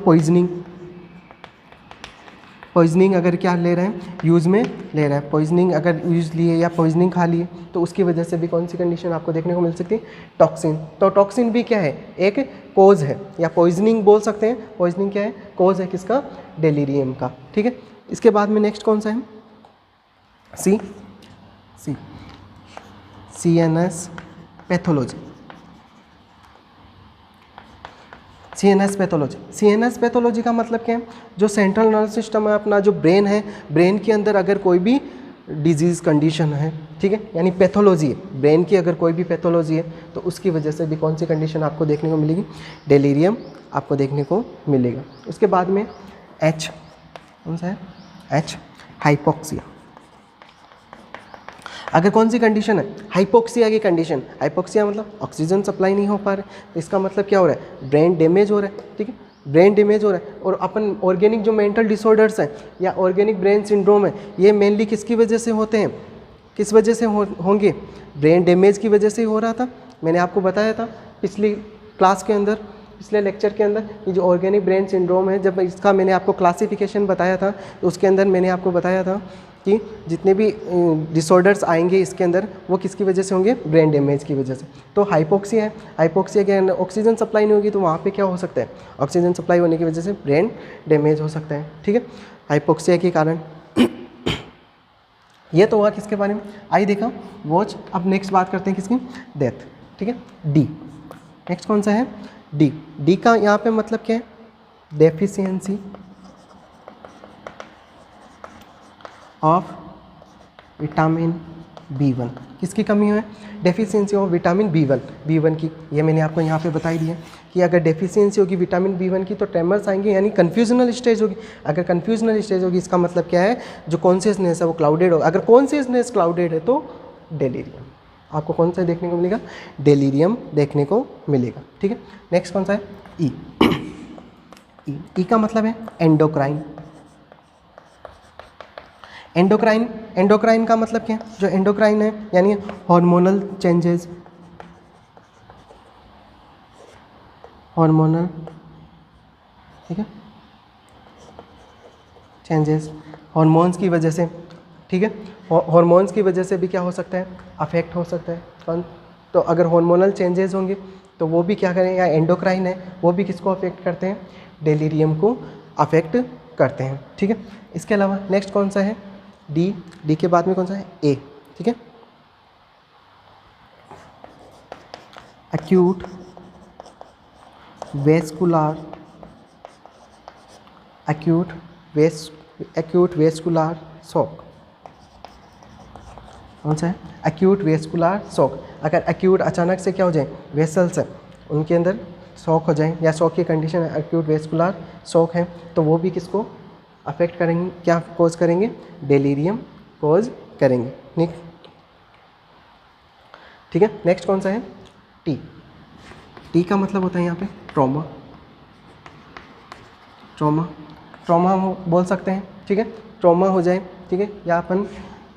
पॉइजनिंग अगर क्या ले रहे हैं, यूज़ में ले रहा है, पॉइजनिंग अगर यूज़ लिए या पॉइजनिंग खा लिए तो उसकी वजह से भी कौन सी कंडीशन आपको देखने को मिल सकती है, टॉक्सिन। तो टॉक्सिन भी क्या है, एक कोज है, या पॉइजनिंग बोल सकते हैं। पॉइजनिंग क्या है, कोज है किसका, डेलीरियम का, ठीक है। इसके बाद में नेक्स्ट कौन सा है, CNS पैथोलॉजी। CNS पैथोलॉजी का मतलब क्या है, जो सेंट्रल नर्वस सिस्टम है अपना, जो ब्रेन है, ब्रेन के अंदर अगर कोई भी डिजीज़ कंडीशन है, ठीक है, यानी पैथोलॉजी है, ब्रेन की अगर कोई भी पैथोलॉजी है तो उसकी वजह से भी कौन सी कंडीशन आपको देखने को मिलेगी, डेलीरियम आपको देखने को मिलेगा। उसके बाद में H, कौन सा है, H, हाइपोक्सिया। अगर कौन सी कंडीशन है, हाइपोक्सिया की कंडीशन, हाइपोक्सिया मतलब ऑक्सीजन सप्लाई नहीं हो पा रहा है, तो इसका मतलब क्या हो रहा है, ब्रेन डैमेज हो रहा है, ठीक है, ब्रेन डैमेज हो रहा है। और अपन ऑर्गेनिक जो मेंटल डिसऑर्डर्स हैं या ऑर्गेनिक ब्रेन सिंड्रोम है, ये मेनली किसकी वजह से होते हैं, किस वजह से होंगे, ब्रेन डैमेज की वजह से ही हो रहा था। मैंने आपको बताया था पिछली क्लास के अंदर, पिछले लेक्चर के अंदर, ये जो ऑर्गेनिक ब्रेन सिंड्रोम है, जब इसका मैंने आपको क्लासिफिकेशन बताया था तो उसके अंदर मैंने आपको बताया था कि जितने भी डिसऑर्डर्स आएंगे इसके अंदर वो किसकी वजह से होंगे, ब्रेन डैमेज की वजह से। तो हाइपोक्सिया है, हाइपोक्सिया के अंदर ऑक्सीजन सप्लाई नहीं होगी तो वहाँ पे क्या हो सकता है, ऑक्सीजन सप्लाई होने की वजह से ब्रेन डैमेज हो सकता है, ठीक है, हाइपोक्सिया के कारण। ये तो हुआ किसके बारे में, आई देखा वॉच। अब नेक्स्ट बात करते हैं किसकी, डेथ, ठीक है। नेक्स्ट कौन सा है? डी। डी का यहाँ पे मतलब क्या है? Deficiency of vitamin B1। किसकी कमी है? डेफिशिएंसी ऑफ विटामिन B1 की। ये मैंने आपको यहाँ पे बताई दी है कि अगर डेफिशिएंसी होगी विटामिन B1 की तो ट्रेमर्स आएंगे, यानी कन्फ्यूजनल स्टेज होगी। अगर कन्फ्यूजनल स्टेज होगी इसका मतलब क्या है? जो कॉन्शियसनेस है वो क्लाउडेड होगा। अगर कॉन्शियसनेस क्लाउडेड है तो डेलीरियम। आपको कौन सा देखने को मिलेगा? डेलीरियम देखने को मिलेगा। ठीक है, नेक्स्ट कौन सा है? ई। ई का मतलब है एंडोक्राइन। एंडोक्राइन का मतलब क्या है? जो एंडोक्राइन है यानी हार्मोनल चेंजेस, हार्मोनल, ठीक है, चेंजेस हार्मोन्स की वजह से, ठीक है, हार्मोन्स की वजह से भी क्या हो सकता है? अफेक्ट हो सकता है। कौन? तो अगर हार्मोनल चेंजेस होंगे तो वो भी क्या करें, या एंडोक्राइन है वो भी किसको अफेक्ट करते हैं? डेलीरियम को अफेक्ट करते हैं। ठीक है, इसके अलावा नेक्स्ट कौन सा है? डी। डी के बाद में कौन सा है? ए। ठीक है, acute vascular, acute vascular shock. कौन सा है? Acute vascular shock. अगर एक्यूट अचानक से क्या हो जाए, वेसल्स है उनके अंदर शॉक हो जाए या शॉक की कंडीशन है, एक्यूट वेस्कुलर शॉक है, तो वो भी किसको अफेक्ट करेंगे? क्या कोज करेंगे? डेलीरियम कोज करेंगे। ठीक है, नेक्स्ट कौन सा है? टी। टी का मतलब होता है यहाँ पे ट्रॉमा। ट्रॉमा हम बोल सकते हैं। ठीक है, ट्रॉमा हो जाए, ठीक है, या अपन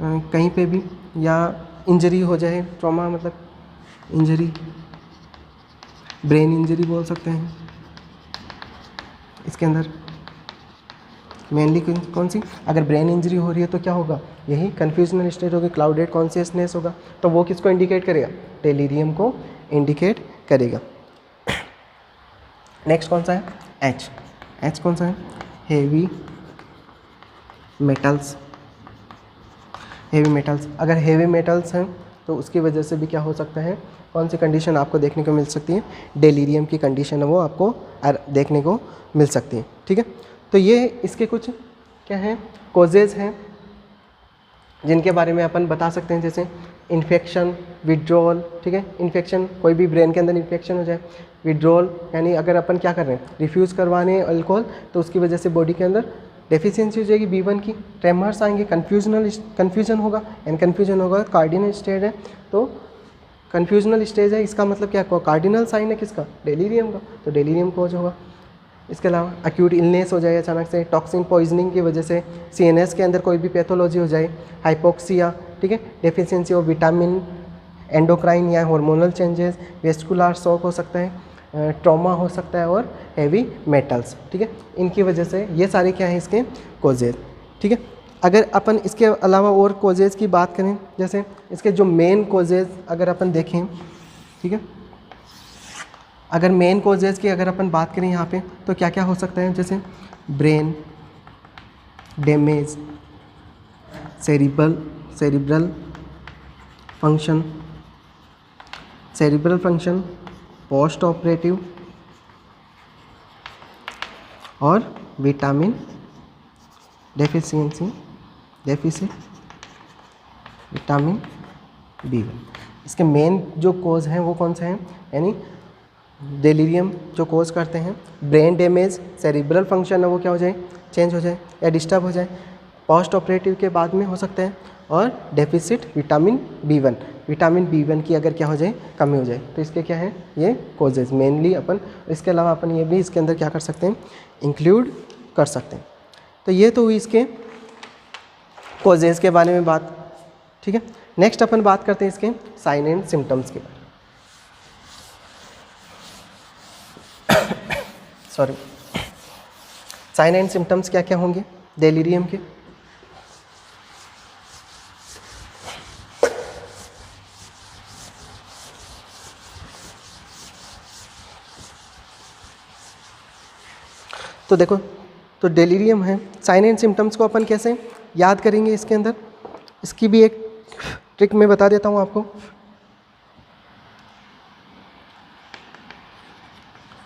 कहीं पे भी, या इंजरी हो जाए। ट्रॉमा मतलब इंजरी, ब्रेन इंजरी बोल सकते हैं। इसके अंदर मेनली कौन सी? अगर ब्रेन इंजरी हो रही है तो क्या होगा? यही कन्फ्यूजनल स्टेट होगी, क्लाउडेड कॉन्शियसनेस होगा, तो वो किसको इंडिकेट करेगा? डेलीरियम को इंडिकेट करेगा। नेक्स्ट कौन सा है? एच। एच कौन सा है? Heavy metals. हेवी मेटल्स, अगर हेवी मेटल्स हैं तो उसकी वजह से भी क्या हो सकता है? कौन सी कंडीशन आपको देखने को मिल सकती है? डेलीरियम की कंडीशन है वो आपको देखने को मिल सकती है। ठीक है, तो ये इसके कुछ क्या हैं? कॉजेज़ हैं जिनके बारे में अपन बता सकते हैं, जैसे इन्फेक्शन, विड्रॉल। ठीक है, इन्फेक्शन, कोई भी ब्रेन के अंदर इन्फेक्शन हो जाए। विड्रॉल यानी अगर अपन क्या कर रहे हैं, रिफ्यूज़ करवाने अल्कोहल, तो उसकी वजह से बॉडी के अंदर डेफिशिएंसी हो जाएगी B1 की, ट्रेमर्स आएंगे, कन्फ्यूजन होगा, एंड कन्फ्यूजन होगा कार्डिनल स्टेज है, तो कन्फ्यूजनल स्टेज है, इसका मतलब क्या? कार्डिनल साइन है किसका? डेलीरियम का, तो डेलीरियम कोज होगा। इसके अलावा एक्यूट इलनेस हो जाए अचानक से, टॉक्सिन पॉइजनिंग की वजह से, CNS के अंदर कोई भी पैथोलॉजी हो जाए, हाइपोक्सिया, ठीक है, डेफिशिएंसी ऑफ विटामिन, एंडोक्राइन या हार्मोनल चेंजेस, वेस्कुलर शॉक हो सकता है, ट्रॉमा हो सकता है, और हैवी मेटल्स। ठीक है, इनकी वजह से ये सारे क्या हैं इसके कॉजेज। ठीक है, अगर अपन इसके अलावा और कॉजेज की बात करें, जैसे इसके जो मेन कॉजेज अगर अपन देखें, ठीक है, अगर मेन कॉजेज़ की अगर अपन बात करें यहाँ पे तो क्या क्या हो सकता है? जैसे brain damage, cerebral function, post operative, और विटामिन डेफिशिट विटामिन B1। इसके मेन जो कोज हैं वो कौन से हैं? यानी डेलीरियम जो कोज करते हैं, ब्रेन डैमेज, सेरिब्रल फंक्शन है वो क्या हो जाए? चेंज हो जाए या डिस्टर्ब हो जाए, पोस्ट ऑपरेटिव के बाद में हो सकता है, और डेफिसिट विटामिन B1 की अगर क्या हो जाए? कमी हो जाए, तो इसके क्या है? ये कोजेज मेनली अपन। इसके अलावा अपन ये भी इसके अंदर क्या कर सकते हैं? इंक्लूड कर सकते हैं। तो ये तो हुई इसके कोजेज के बारे में बात। ठीक है, नेक्स्ट अपन बात करते हैं इसके साइन एंड सिम्टम्स के बारे में। सॉरी, साइन एंड सिम्टम्स क्या क्या होंगे डेलीरियम के? तो देखो, तो डेलीरियम है, साइन एंड सिम्टम्स को अपन कैसे याद करेंगे इसके अंदर? इसकी भी एक ट्रिक मैं बता देता हूँ आपको।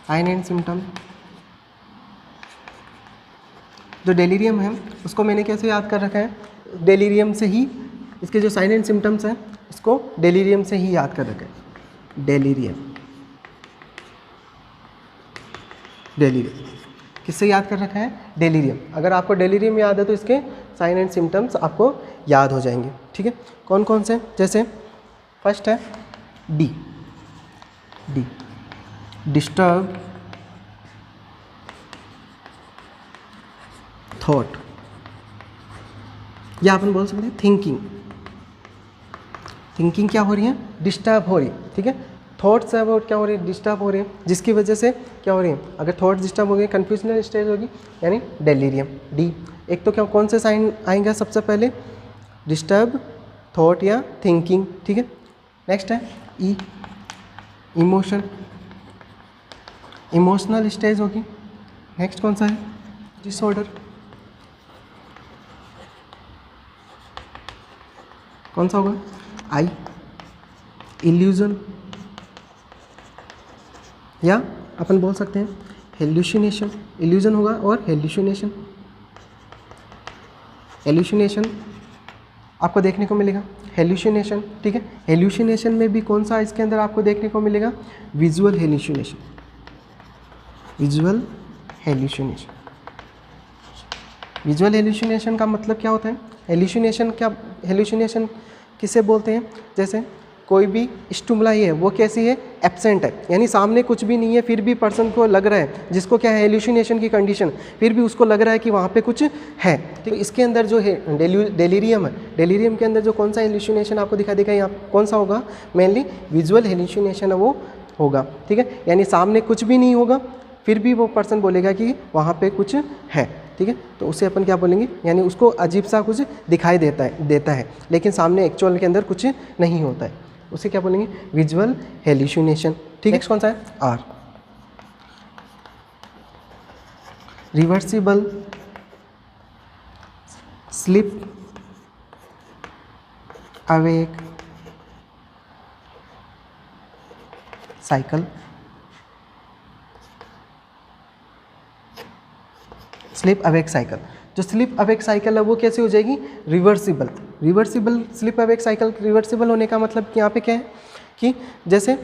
Sign and symptom. जो डेलीरियम है उसको मैंने कैसे याद कर रखा है, डेलीरियम से ही, इसके जो साइन एंड सिम्टम्स हैं इसको डेलीरियम से ही याद कर रखा है। डेलीरियम, डेलीरियम किससे याद कर रखा है, डेलीरियम। अगर आपको डेलीरियम याद है तो इसके साइन एंड सिम्टम्स आपको याद हो जाएंगे। ठीक है, कौन कौन से, जैसे फर्स्ट है डी, डी डिस्टर्ब थॉट, या अपन बोल सकते हैं थिंकिंग। थिंकिंग क्या हो रही है, डिस्टर्ब हो रही है। ठीक है, थॉट्स अबाउट क्या हो रही है, डिस्टर्ब हो रही है, जिसकी वजह से क्या हो रही है, अगर थॉट्स डिस्टर्ब हो गए कन्फ्यूजनल स्टेज होगी, यानी डेलीरियम। डी, एक तो क्या कौन से साइन आएंगे सबसे पहले, डिस्टर्ब थॉट या थिंकिंग। ठीक है, नेक्स्ट है ई, इमोशन, इमोशनल स्टेज होगी। नेक्स्ट कौन सा है, डिसऑर्डर, कौन सा होगा, आई, इल्यूजन, या अपन बोल सकते हैं हेल्यूसिनेशन। इल्यूजन होगा और हेल्यूसिनेशन, हेल्यूसिनेशन आपको देखने को मिलेगा, हेल्यूसिनेशन। ठीक है, हेल्यूसिनेशन में भी कौन सा इसके अंदर आपको देखने को मिलेगा, visual hallucination, visual hallucination. Visual hallucination का मतलब क्या होता है, हेल्यूसिनेशन क्या, हेल्यूसिनेशन किसे बोलते हैं, जैसे कोई भी स्टिमुलाई है वो कैसी है, एब्सेंट है, यानी सामने कुछ भी नहीं है फिर भी पर्सन को लग रहा है, जिसको क्या है हेल्यूसिनेशन की कंडीशन, फिर भी उसको लग रहा है कि वहाँ पे कुछ है। ठीक है, इसके अंदर जो है डेलीरियम है, डेलीरियम के अंदर जो कौन सा हेल्यूसिनेशन आपको दिखा देगा यहाँ, कौन सा होगा, मेनली विजुअल हेल्यूसिनेशन है वो होगा। ठीक है, यानी सामने कुछ भी नहीं होगा फिर भी वो पर्सन बोलेगा कि वहाँ पे कुछ है। ठीक है, तो उसे अपन क्या बोलेंगे, यानी उसको अजीब सा कुछ दिखाई देता है लेकिन सामने एक्चुअल के अंदर कुछ नहीं होता है, उसे क्या बोलेंगे, विजुअल हेल्यूसिनेशन। ठीक है, नेक्स्ट कौन सा है, R, reversible sleep awake cycle, sleep awake cycle. जो स्लिप अवेक साइकिल है वो कैसे हो जाएगी, reversible. Reversible sleep awake cycle, reversible होने का मतलब कि यहाँ पे क्या है कि जैसे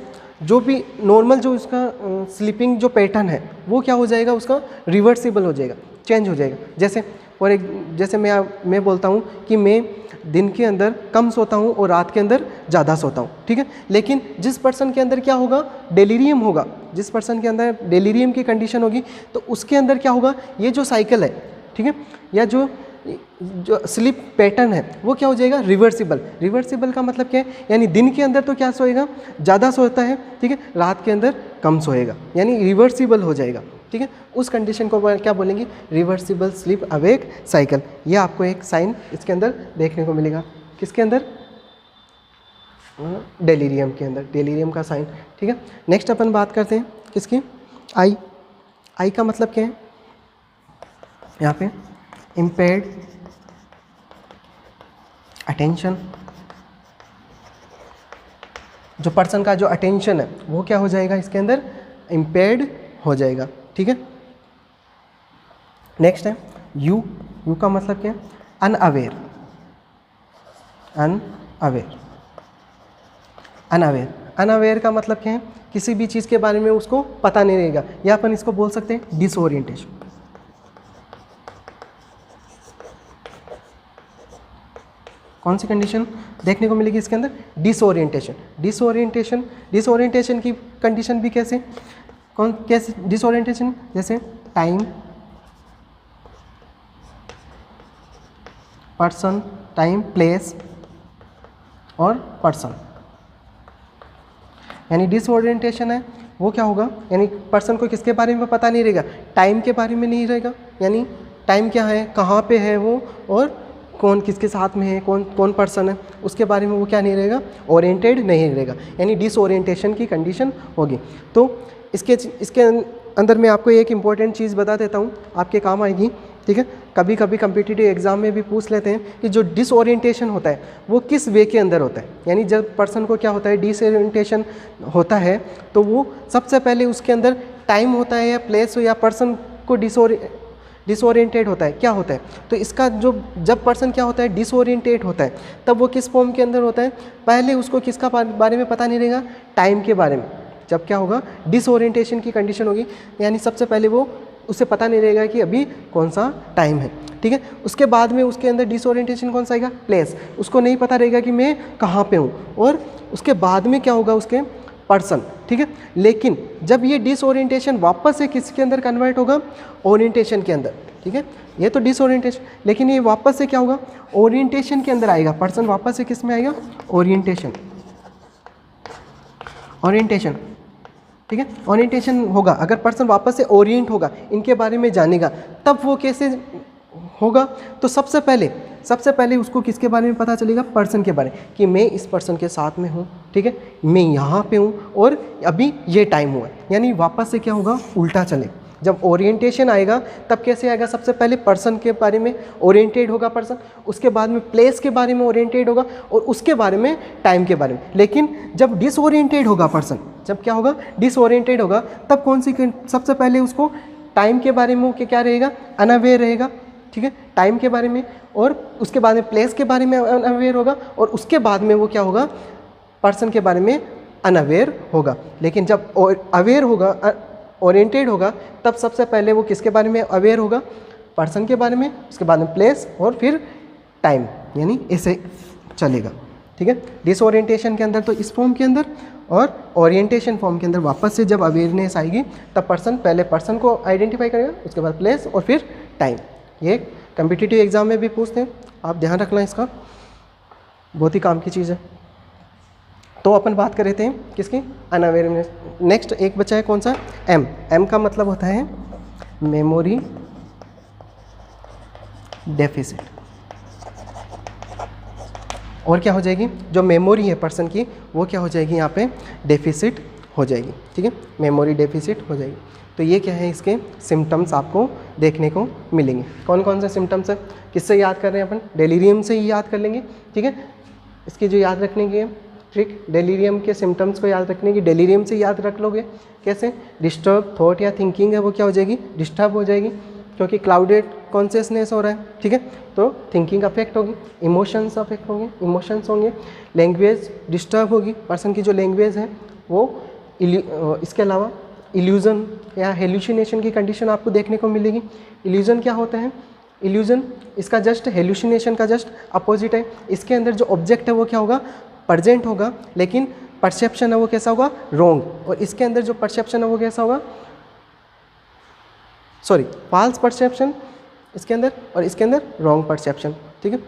जो भी नॉर्मल जो उसका स्लीपिंग जो पैटर्न है वो क्या हो जाएगा, उसका रिवर्सिबल हो जाएगा, चेंज हो जाएगा। जैसे और एक, जैसे मैं बोलता हूँ कि मैं दिन के अंदर कम सोता हूँ और रात के अंदर ज़्यादा सोता हूँ। ठीक है, लेकिन जिस पर्सन के अंदर क्या होगा, डेलीरियम होगा, जिस पर्सन के अंदर डेलीरियम की कंडीशन होगी तो उसके अंदर क्या होगा, ये जो साइकिल है, ठीक है, या जो स्लीप पैटर्न है वो क्या हो जाएगा, रिवर्सिबल। रिवर्सिबल का मतलब क्या है, यानी दिन के अंदर तो क्या सोएगा, ज़्यादा सोता है, ठीक है, रात के अंदर कम सोएगा, यानी रिवर्सिबल हो जाएगा। ठीक है, उस कंडीशन को क्या बोलेंगे, रिवर्सिबल स्लीप अवेक साइकिल। ये आपको एक साइन इसके अंदर देखने को मिलेगा, किसके अंदर, डेलीरियम के अंदर, डेलीरियम का साइन। ठीक है, नेक्स्ट अपन बात करते हैं किसकी, आई। आई का मतलब क्या है, यहाँ पे इम्पेयर्ड अटेंशन, जो पर्सन का जो अटेंशन है वो क्या हो जाएगा, इसके अंदर इम्पेयर्ड हो जाएगा। ठीक है, नेक्स्ट है यू। यू का मतलब क्या है, अनअवेयर, अनअवेयर, अनअवेयर। अनअवेयर का मतलब क्या है, किसी भी चीज़ के बारे में उसको पता नहीं रहेगा, या अपन इसको बोल सकते हैं डिसओरिएंटेशन। कौन सी कंडीशन देखने को मिलेगी इसके अंदर, डिसओरिएंटेशन। डिसओरिएंटेशन, डिसओरिएंटेशन की कंडीशन भी कैसे, कैसे डिसओरिएंटेशन, जैसे टाइम, पर्सन, टाइम, प्लेस और पर्सन। यानी डिसओरिएंटेशन है वो क्या होगा, यानी पर्सन को किसके बारे में पता नहीं रहेगा, टाइम के बारे में नहीं रहेगा, यानी टाइम क्या है, कहाँ पे है वो, और कौन किसके साथ में है, कौन पर्सन है, उसके बारे में वो क्या नहीं रहेगा, ओरिएंटेड नहीं रहेगा, यानी डिसओरिएंटेशन की कंडीशन होगी। तो इसके अंदर मैं आपको एक इम्पॉर्टेंट चीज़ बता देता हूँ, आपके काम आएगी। ठीक है, कभी कभी कम्पिटिटिव एग्जाम में भी पूछ लेते हैं कि जो डिसओरिएंटेशन होता है वो किस वे के अंदर होता है, यानी जब पर्सन को क्या होता है, डिसओरिएंटेशन होता है तो वो सबसे पहले उसके अंदर टाइम होता है या प्लेस हो या पर्सन को डिसोरिएंटेड होता है, क्या होता है? तो इसका जो जब पर्सन क्या होता है डिसोरिएंटेड होता है तब वो किस फॉर्म के अंदर होता है? पहले उसको किसका बारे में पता नहीं रहेगा? टाइम के बारे में। जब क्या होगा? डिसोरिएंटेशन की कंडीशन होगी, यानी सबसे पहले वो उसे पता नहीं रहेगा कि अभी कौन सा टाइम है, ठीक है। उसके बाद में उसके अंदर डिसोरिएंटेशन कौन सा आएगा? प्लेस। उसको नहीं पता रहेगा कि मैं कहाँ पे हूँ। और उसके बाद में क्या होगा? उसके पर्सन, ठीक है। लेकिन जब ये डिसोरिएंटेशन वापस से किसके अंदर कन्वर्ट होगा? ओरिएंटेशन के अंदर, ठीक है। ये तो डिसोरिएंटेशन, लेकिन ये वापस से क्या होगा? ओरिएंटेशन के अंदर आएगा। पर्सन वापस से किस में आएगा? ओरिएंटेशन, ओरिएंटेशन, ठीक है। ओरिएंटेशन होगा। अगर पर्सन वापस से ओरिएंट होगा, इनके बारे में जानेगा, तब वो कैसे होगा? तो सबसे पहले उसको किसके बारे में पता चलेगा? पर्सन के बारे में, कि मैं इस पर्सन के साथ में हूँ, ठीक है, मैं यहाँ पे हूँ और अभी ये टाइम हुआ है। यानी वापस से क्या होगा? उल्टा चले। जब ओरिएंटेशन आएगा तब कैसे आएगा? सबसे पहले पर्सन के बारे में ओरिएंटेड होगा पर्सन, उसके बाद में प्लेस के बारे में ओरिएंटेड होगा और उसके बारे में टाइम के बारे में। लेकिन जब डिसओरिएंटेड होगा पर्सन, जब क्या होगा? डिसओरिएंटेड होगा, तब कौन सी? सबसे पहले उसको टाइम के बारे में क्या रहेगा? अनअवेयर रहेगा, ठीक है, टाइम के बारे में। और उसके बाद में प्लेस के बारे में अनअवेयर होगा और उसके बाद में वो क्या होगा? पर्सन के बारे में अनअवेयर होगा। लेकिन जब अवेयर होगा, ओरिएंटेड होगा, तब सबसे पहले वो किसके बारे में अवेयर होगा? पर्सन के बारे में, उसके बाद में प्लेस और फिर टाइम, यानी ऐसे चलेगा, ठीक है। डिसओरिएंटेशन के अंदर तो इस फॉर्म के अंदर, और ओरिएंटेशन फॉर्म के अंदर वापस से जब अवेयरनेस आएगी तब पर्सन पहले पर्सन को आइडेंटिफाई करेगा, उसके बाद प्लेस और फिर टाइम। ये कम्पिटिटिव एग्जाम में भी पूछते हैं, आप ध्यान रखना इसका, बहुत ही काम की चीज़ है। तो अपन बात कर रहे थे किसकी? अनअवेयरनेस। नेक्स्ट एक बचा है कौन सा? एम। एम का मतलब होता है मेमोरी डेफिसिट। और क्या हो जाएगी? जो मेमोरी है पर्सन की वो क्या हो जाएगी? यहाँ पे डेफिसिट हो जाएगी, ठीक है, मेमोरी डेफिसिट हो जाएगी। तो ये क्या है? इसके सिम्टम्स आपको देखने को मिलेंगे। कौन कौन से सिम्टम्स है? किससे याद कर रहे हैं अपन? डेलीरियम से ही याद कर लेंगे, ठीक है। इसकी जो याद रखने की ट्रिक, डेलीरियम के सिम्टम्स को याद रखने की, डेलीरियम से याद रख लोगे। कैसे? डिस्टर्ब थॉट या थिंकिंग है वो क्या हो जाएगी? डिस्टर्ब हो जाएगी, क्योंकि क्लाउडेड कॉन्शियसनेस हो रहा है, ठीक है, तो थिंकिंग अफेक्ट होगी, इमोशंस अफेक्ट होंगे, इमोशंस होंगे, लैंग्वेज डिस्टर्ब होगी, पर्सन की जो लैंग्वेज है वो। इसके अलावा इल्यूजन या हेल्यूसिनेशन की कंडीशन आपको देखने को मिलेगी। इल्यूजन क्या होता है? इल्यूजन इसका जस्ट हेल्यूसिनेशन का जस्ट अपोजिट है। इसके अंदर जो ऑब्जेक्ट है वो क्या होगा? प्रेजेंट होगा, लेकिन परसेप्शन है वो कैसा होगा? रॉन्ग। और इसके अंदर जो परसेप्शन है वो कैसा होगा? फॉल्स परसेप्शन इसके अंदर, और इसके अंदर रॉन्ग परसेप्शन, ठीक है।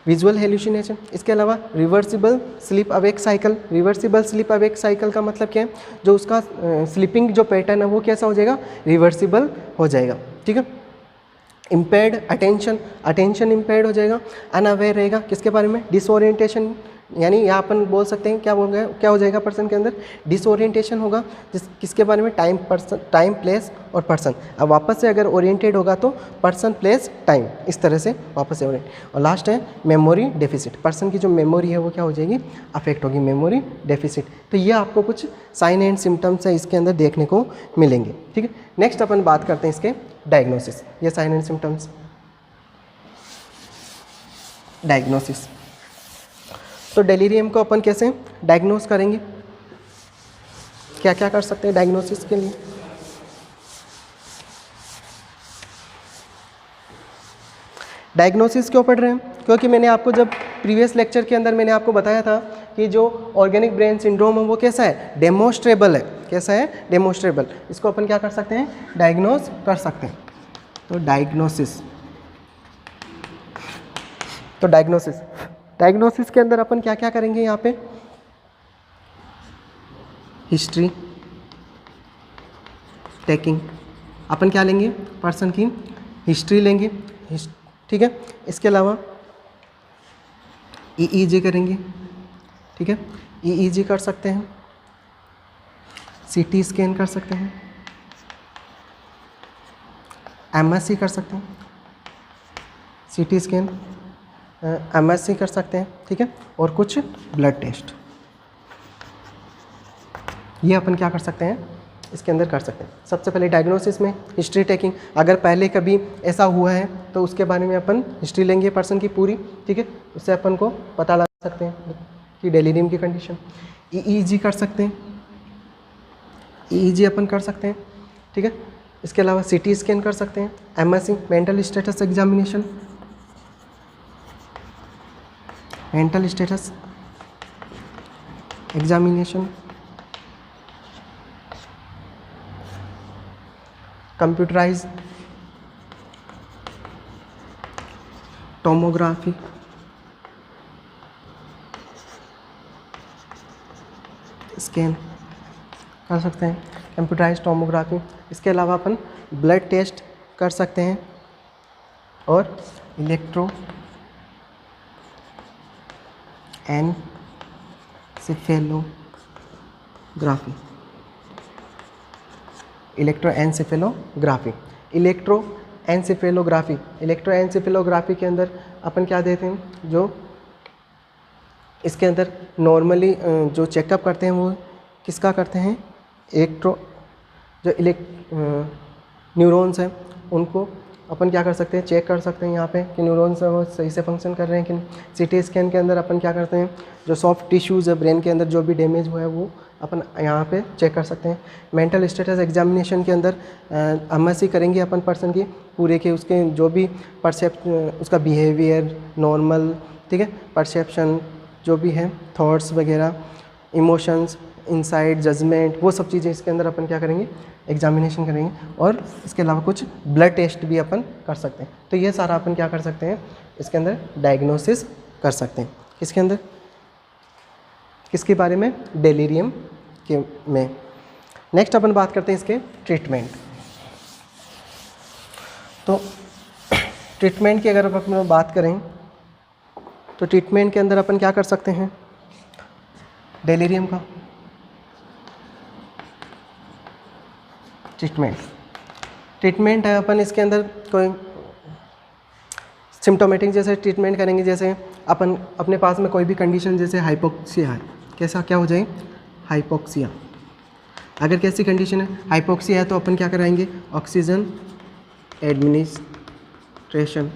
Visual hallucination. इसके अलावा reversible sleep awake cycle. Reversible sleep awake cycle का मतलब क्या है? जो उसका स्लीपिंग जो पैटर्न है वो कैसा हो जाएगा? रिवर्सिबल हो जाएगा, ठीक है। इम्पेयर्ड अटेंशन, अटेंशन इम्पेयर्ड हो जाएगा, अनअवेयर रहेगा किसके बारे में? डिसओरिएंटेशन, यानी यहाँ अपन बोल सकते हैं क्या हो जाएगा पर्सन के अंदर? डिसओरिएंटेशन होगा, किसके बारे में? टाइम, पर्सन, टाइम, प्लेस और पर्सन। अब वापस से अगर ओरिएंटेड होगा तो पर्सन, प्लेस, टाइम, इस तरह से वापस से ओरिएंट। और लास्ट है मेमोरी डेफिसिट। पर्सन की जो मेमोरी है वो क्या हो जाएगी? अफेक्ट होगी, मेमोरी डेफिसिट। तो ये आपको कुछ साइन एंड सिम्टम्स है इसके अंदर देखने को मिलेंगे, ठीक है। नेक्स्ट अपन बात करते हैं इसके डायग्नोसिस। ये साइन एंड सिम्टम्स, डायग्नोसिस। तो डेलीरियम को अपन कैसे डायग्नोस करेंगे? क्या क्या कर सकते हैं डायग्नोसिस के लिए? डायग्नोसिस क्यों पढ़ रहे हैं? क्योंकि मैंने आपको जब प्रीवियस लेक्चर के अंदर मैंने आपको बताया था कि जो ऑर्गेनिक ब्रेन सिंड्रोम है वो कैसा है? डेमोस्ट्रेबल है। कैसा है? डेमोस्ट्रेबल। इसको अपन क्या कर सकते हैं? डायग्नोस कर सकते हैं। तो डायग्नोसिस, तो डायग्नोसिस के अंदर अपन क्या क्या करेंगे? यहाँ पे हिस्ट्री टेकिंग, अपन क्या लेंगे? पर्सन की हिस्ट्री लेंगे, ठीक है। इसके अलावा ईईजी करेंगे, ठीक है, ईईजी कर सकते हैं, सीटी स्कैन कर सकते हैं, एमएससी कर सकते हैं, सीटी स्कैन, एमएससी कर सकते हैं, ठीक है, और कुछ ब्लड टेस्ट। ये अपन क्या कर सकते हैं? इसके अंदर कर सकते हैं। सबसे पहले डायग्नोसिस में हिस्ट्री टेकिंग, अगर पहले कभी ऐसा हुआ है तो उसके बारे में अपन हिस्ट्री लेंगे पर्सन की पूरी, ठीक है, उससे अपन को पता लगा सकते हैं कि डेलीरियम की कंडीशन। ईईजी कर सकते हैं, ईईजी अपन कर सकते हैं, ठीक है। इसके अलावा सीटी स्कैन कर सकते हैं, MSC mental status examination, mental status examination, computerize tomography, scan कर सकते हैं, कंप्यूटराइज टोमोग्राफी। इसके अलावा अपन ब्लड टेस्ट कर सकते हैं और इलेक्ट्रो एनसेफेलोग्राफी, इलेक्ट्रोएन्सेफेलोग्राफी के अंदर अपन क्या देते हैं, जो इसके अंदर नॉर्मली जो चेकअप करते हैं वो किसका करते हैं, जो न्यूरॉन्स हैं उनको अपन क्या कर सकते हैं, चेक कर सकते हैं यहाँ पे कि न्यूरॉन्स वो सही से फंक्शन कर रहे हैं कि नहीं। सीटी स्कैन के अंदर अपन क्या करते हैं, जो सॉफ्ट टिश्यूज़ है ब्रेन के अंदर जो भी डैमेज हुआ है वो अपन यहाँ पे चेक कर सकते हैं। मेंटल स्टेटस एग्जामिनेशन के अंदर एमएससी करेंगे अपन पर्सन की पूरे के, उसके जो भी उसका बिहेवियर नॉर्मल, ठीक है, परसेप्शन जो भी है, थॉट्स वगैरह, इमोशंस, इनसाइट, जजमेंट, वो सब चीज़ें इसके अंदर अपन क्या करेंगे, एग्जामिनेशन करेंगे। और इसके अलावा कुछ ब्लड टेस्ट भी अपन कर सकते हैं। तो ये सारा अपन क्या कर सकते हैं, इसके अंदर डायग्नोसिस कर सकते हैं। इसके अंदर किसके बारे में, डेलीरियम के में। नेक्स्ट अपन बात करते हैं इसके ट्रीटमेंट। तो ट्रीटमेंट की अगर अपन बात करें तो ट्रीटमेंट के अंदर अपन क्या कर सकते हैं, डेलीरियम का ट्रीटमेंट है अपन इसके अंदर कोई सिम्टोमेटिक जैसे ट्रीटमेंट करेंगे। जैसे अपन अपने पास में कोई भी कंडीशन जैसे हाइपोक्सिया है, कैसा क्या हो जाए, हाइपोक्सिया। अगर कैसी कंडीशन है, हाइपोक्सिया है, तो अपन क्या कराएंगे, ऑक्सीजन एडमिनिस्ट्रेशन।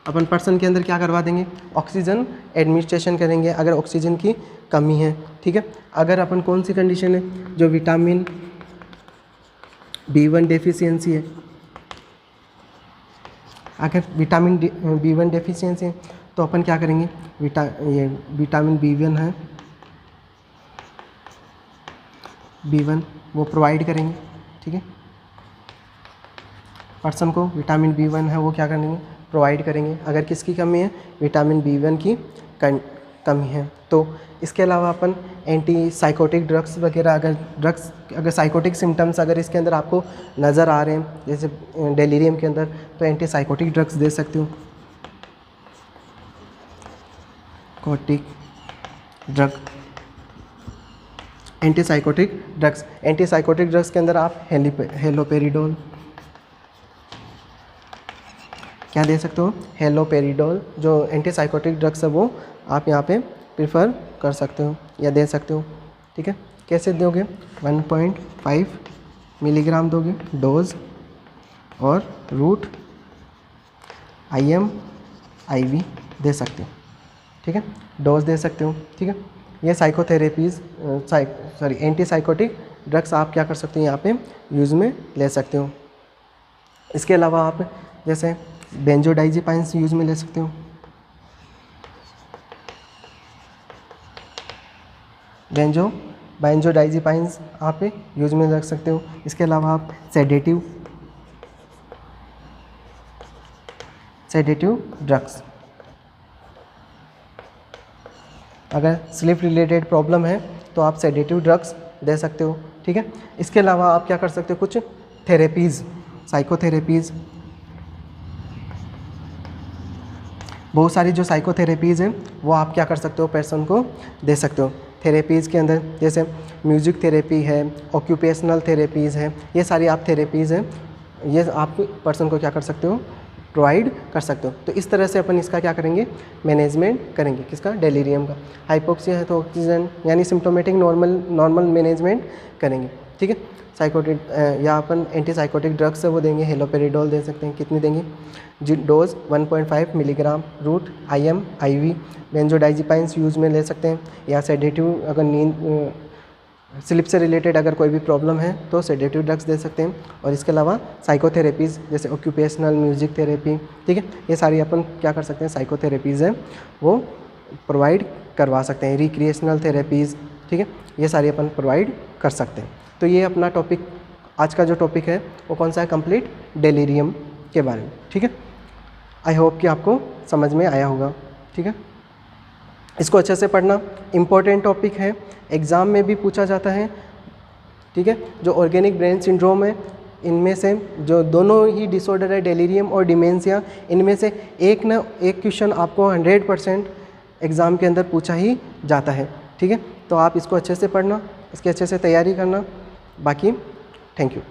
अपन पर्सन के अंदर क्या करवा देंगे, ऑक्सीजन एडमिनिस्ट्रेशन करेंगे अगर ऑक्सीजन की कमी है, ठीक है। अगर अपन कौन सी कंडीशन है, जो विटामिन B1 डेफिशिएंसी है, अगर विटामिन B1 डेफिशिएंसी है तो अपन क्या करेंगे, ये विटामिन B1 है, B1 वो प्रोवाइड करेंगे, ठीक है। पर्सन को विटामिन B1 है वो क्या करेंगे, प्रोवाइड करेंगे। अगर किसकी कमी है, विटामिन B1 की कमी है। तो इसके अलावा अपन एंटी साइकोटिक ड्रग्स वगैरह, अगर साइकोटिक सिम्टम्स अगर इसके अंदर आपको नज़र आ रहे हैं जैसे डेलीरियम के अंदर, तो एंटी साइकोटिक ड्रग्स दे सकते हो। कोटिक ड्रग, एंटी साइकोटिक ड्रग्स के अंदर आप हेलोपेरिडोल क्या दे सकते हो, हेलोपेरिडोल जो एंटी साइकोटिक ड्रग्स है वो आप यहाँ पे प्रेफर कर सकते हो या दे सकते हो, ठीक है। कैसे दोगे, 1.5 मिलीग्राम दोगे डोज, और रूट IM IV दे सकते हो, ठीक है, डोज दे सकते हो, ठीक है। ये साइकोथेरेपीज़ एंटी साइकोटिक ड्रग्स आप क्या कर सकते हो, यहाँ पे यूज़ में ले सकते हो। इसके अलावा आप जैसे बेंजोडाइज़ेपाइंस यूज़ में ले सकते हो, बेंजोडाइज़ेपाइंस आप यूज़ में रख सकते हो। इसके अलावा आप सेडेटिव ड्रग्स, अगर स्लीप रिलेटेड प्रॉब्लम है तो आप सेडेटिव ड्रग्स दे सकते हो, ठीक है। इसके अलावा आप क्या कर सकते हो, कुछ थेरेपीज़, साइकोथेरेपीज़, बहुत सारी जो साइकोथेरेपीज़ हैं वो आप क्या कर सकते हो, पर्सन को दे सकते हो। थेरेपीज़ के अंदर जैसे म्यूज़िक थेरेपी है, ऑक्यूपेशनल थेरेपीज़ है, ये सारी आप थेरेपीज़ हैं, ये आप पर्सन को क्या कर सकते हो, प्रोवाइड कर सकते हो। तो इस तरह से अपन इसका क्या करेंगे, मैनेजमेंट करेंगे, किसका, डेलीरियम का। हाइपोक्सिया है तो ऑक्सीजन यानी सिम्टोमेटिक नॉर्मल मैनेजमेंट करेंगे, ठीक है। साइकोटिक या अपन एंटीसाइकोटिक ड्रग्स है वो देंगे, हेलोपेरिडोल दे सकते हैं। कितनी देंगे? जी dose 1.5 milligram route IM IV। Benzodiazepines use में ले सकते हैं, या सेडेटिव अगर नींद स्लिप से रिलेटेड अगर कोई भी प्रॉब्लम है तो सेडेटिव ड्रग्स दे सकते हैं। और इसके अलावा साइकोथेरेपीज़ जैसे ऑक्यूपेशनल म्यूजिक थेरेपी, ठीक है, ये सारी अपन क्या कर सकते हैं, साइकोथेरेपीज़ हैं वो प्रोवाइड करवा सकते हैं। रिक्रिएशनल थेरेपीज़, ठीक है, ये सारी अपन प्रोवाइड कर सकते हैं। तो ये अपना टॉपिक, आज का जो टॉपिक है वो कौन सा है, कंप्लीट डेलीरियम के बारे में, ठीक है। आई होप कि आपको समझ में आया होगा, ठीक है। इसको अच्छे से पढ़ना, इम्पोर्टेंट टॉपिक है, एग्ज़ाम में भी पूछा जाता है, ठीक है। जो ऑर्गेनिक ब्रेन सिंड्रोम है, इनमें से जो दोनों ही डिसऑर्डर है, डेलीरियम और डिमेंशिया, इनमें से एक ना एक क्वेश्चन आपको 100% एग्ज़ाम के अंदर पूछा ही जाता है, ठीक है। तो आप इसको अच्छे से पढ़ना, इसकी अच्छे से तैयारी करना। बाकी थैंक यू।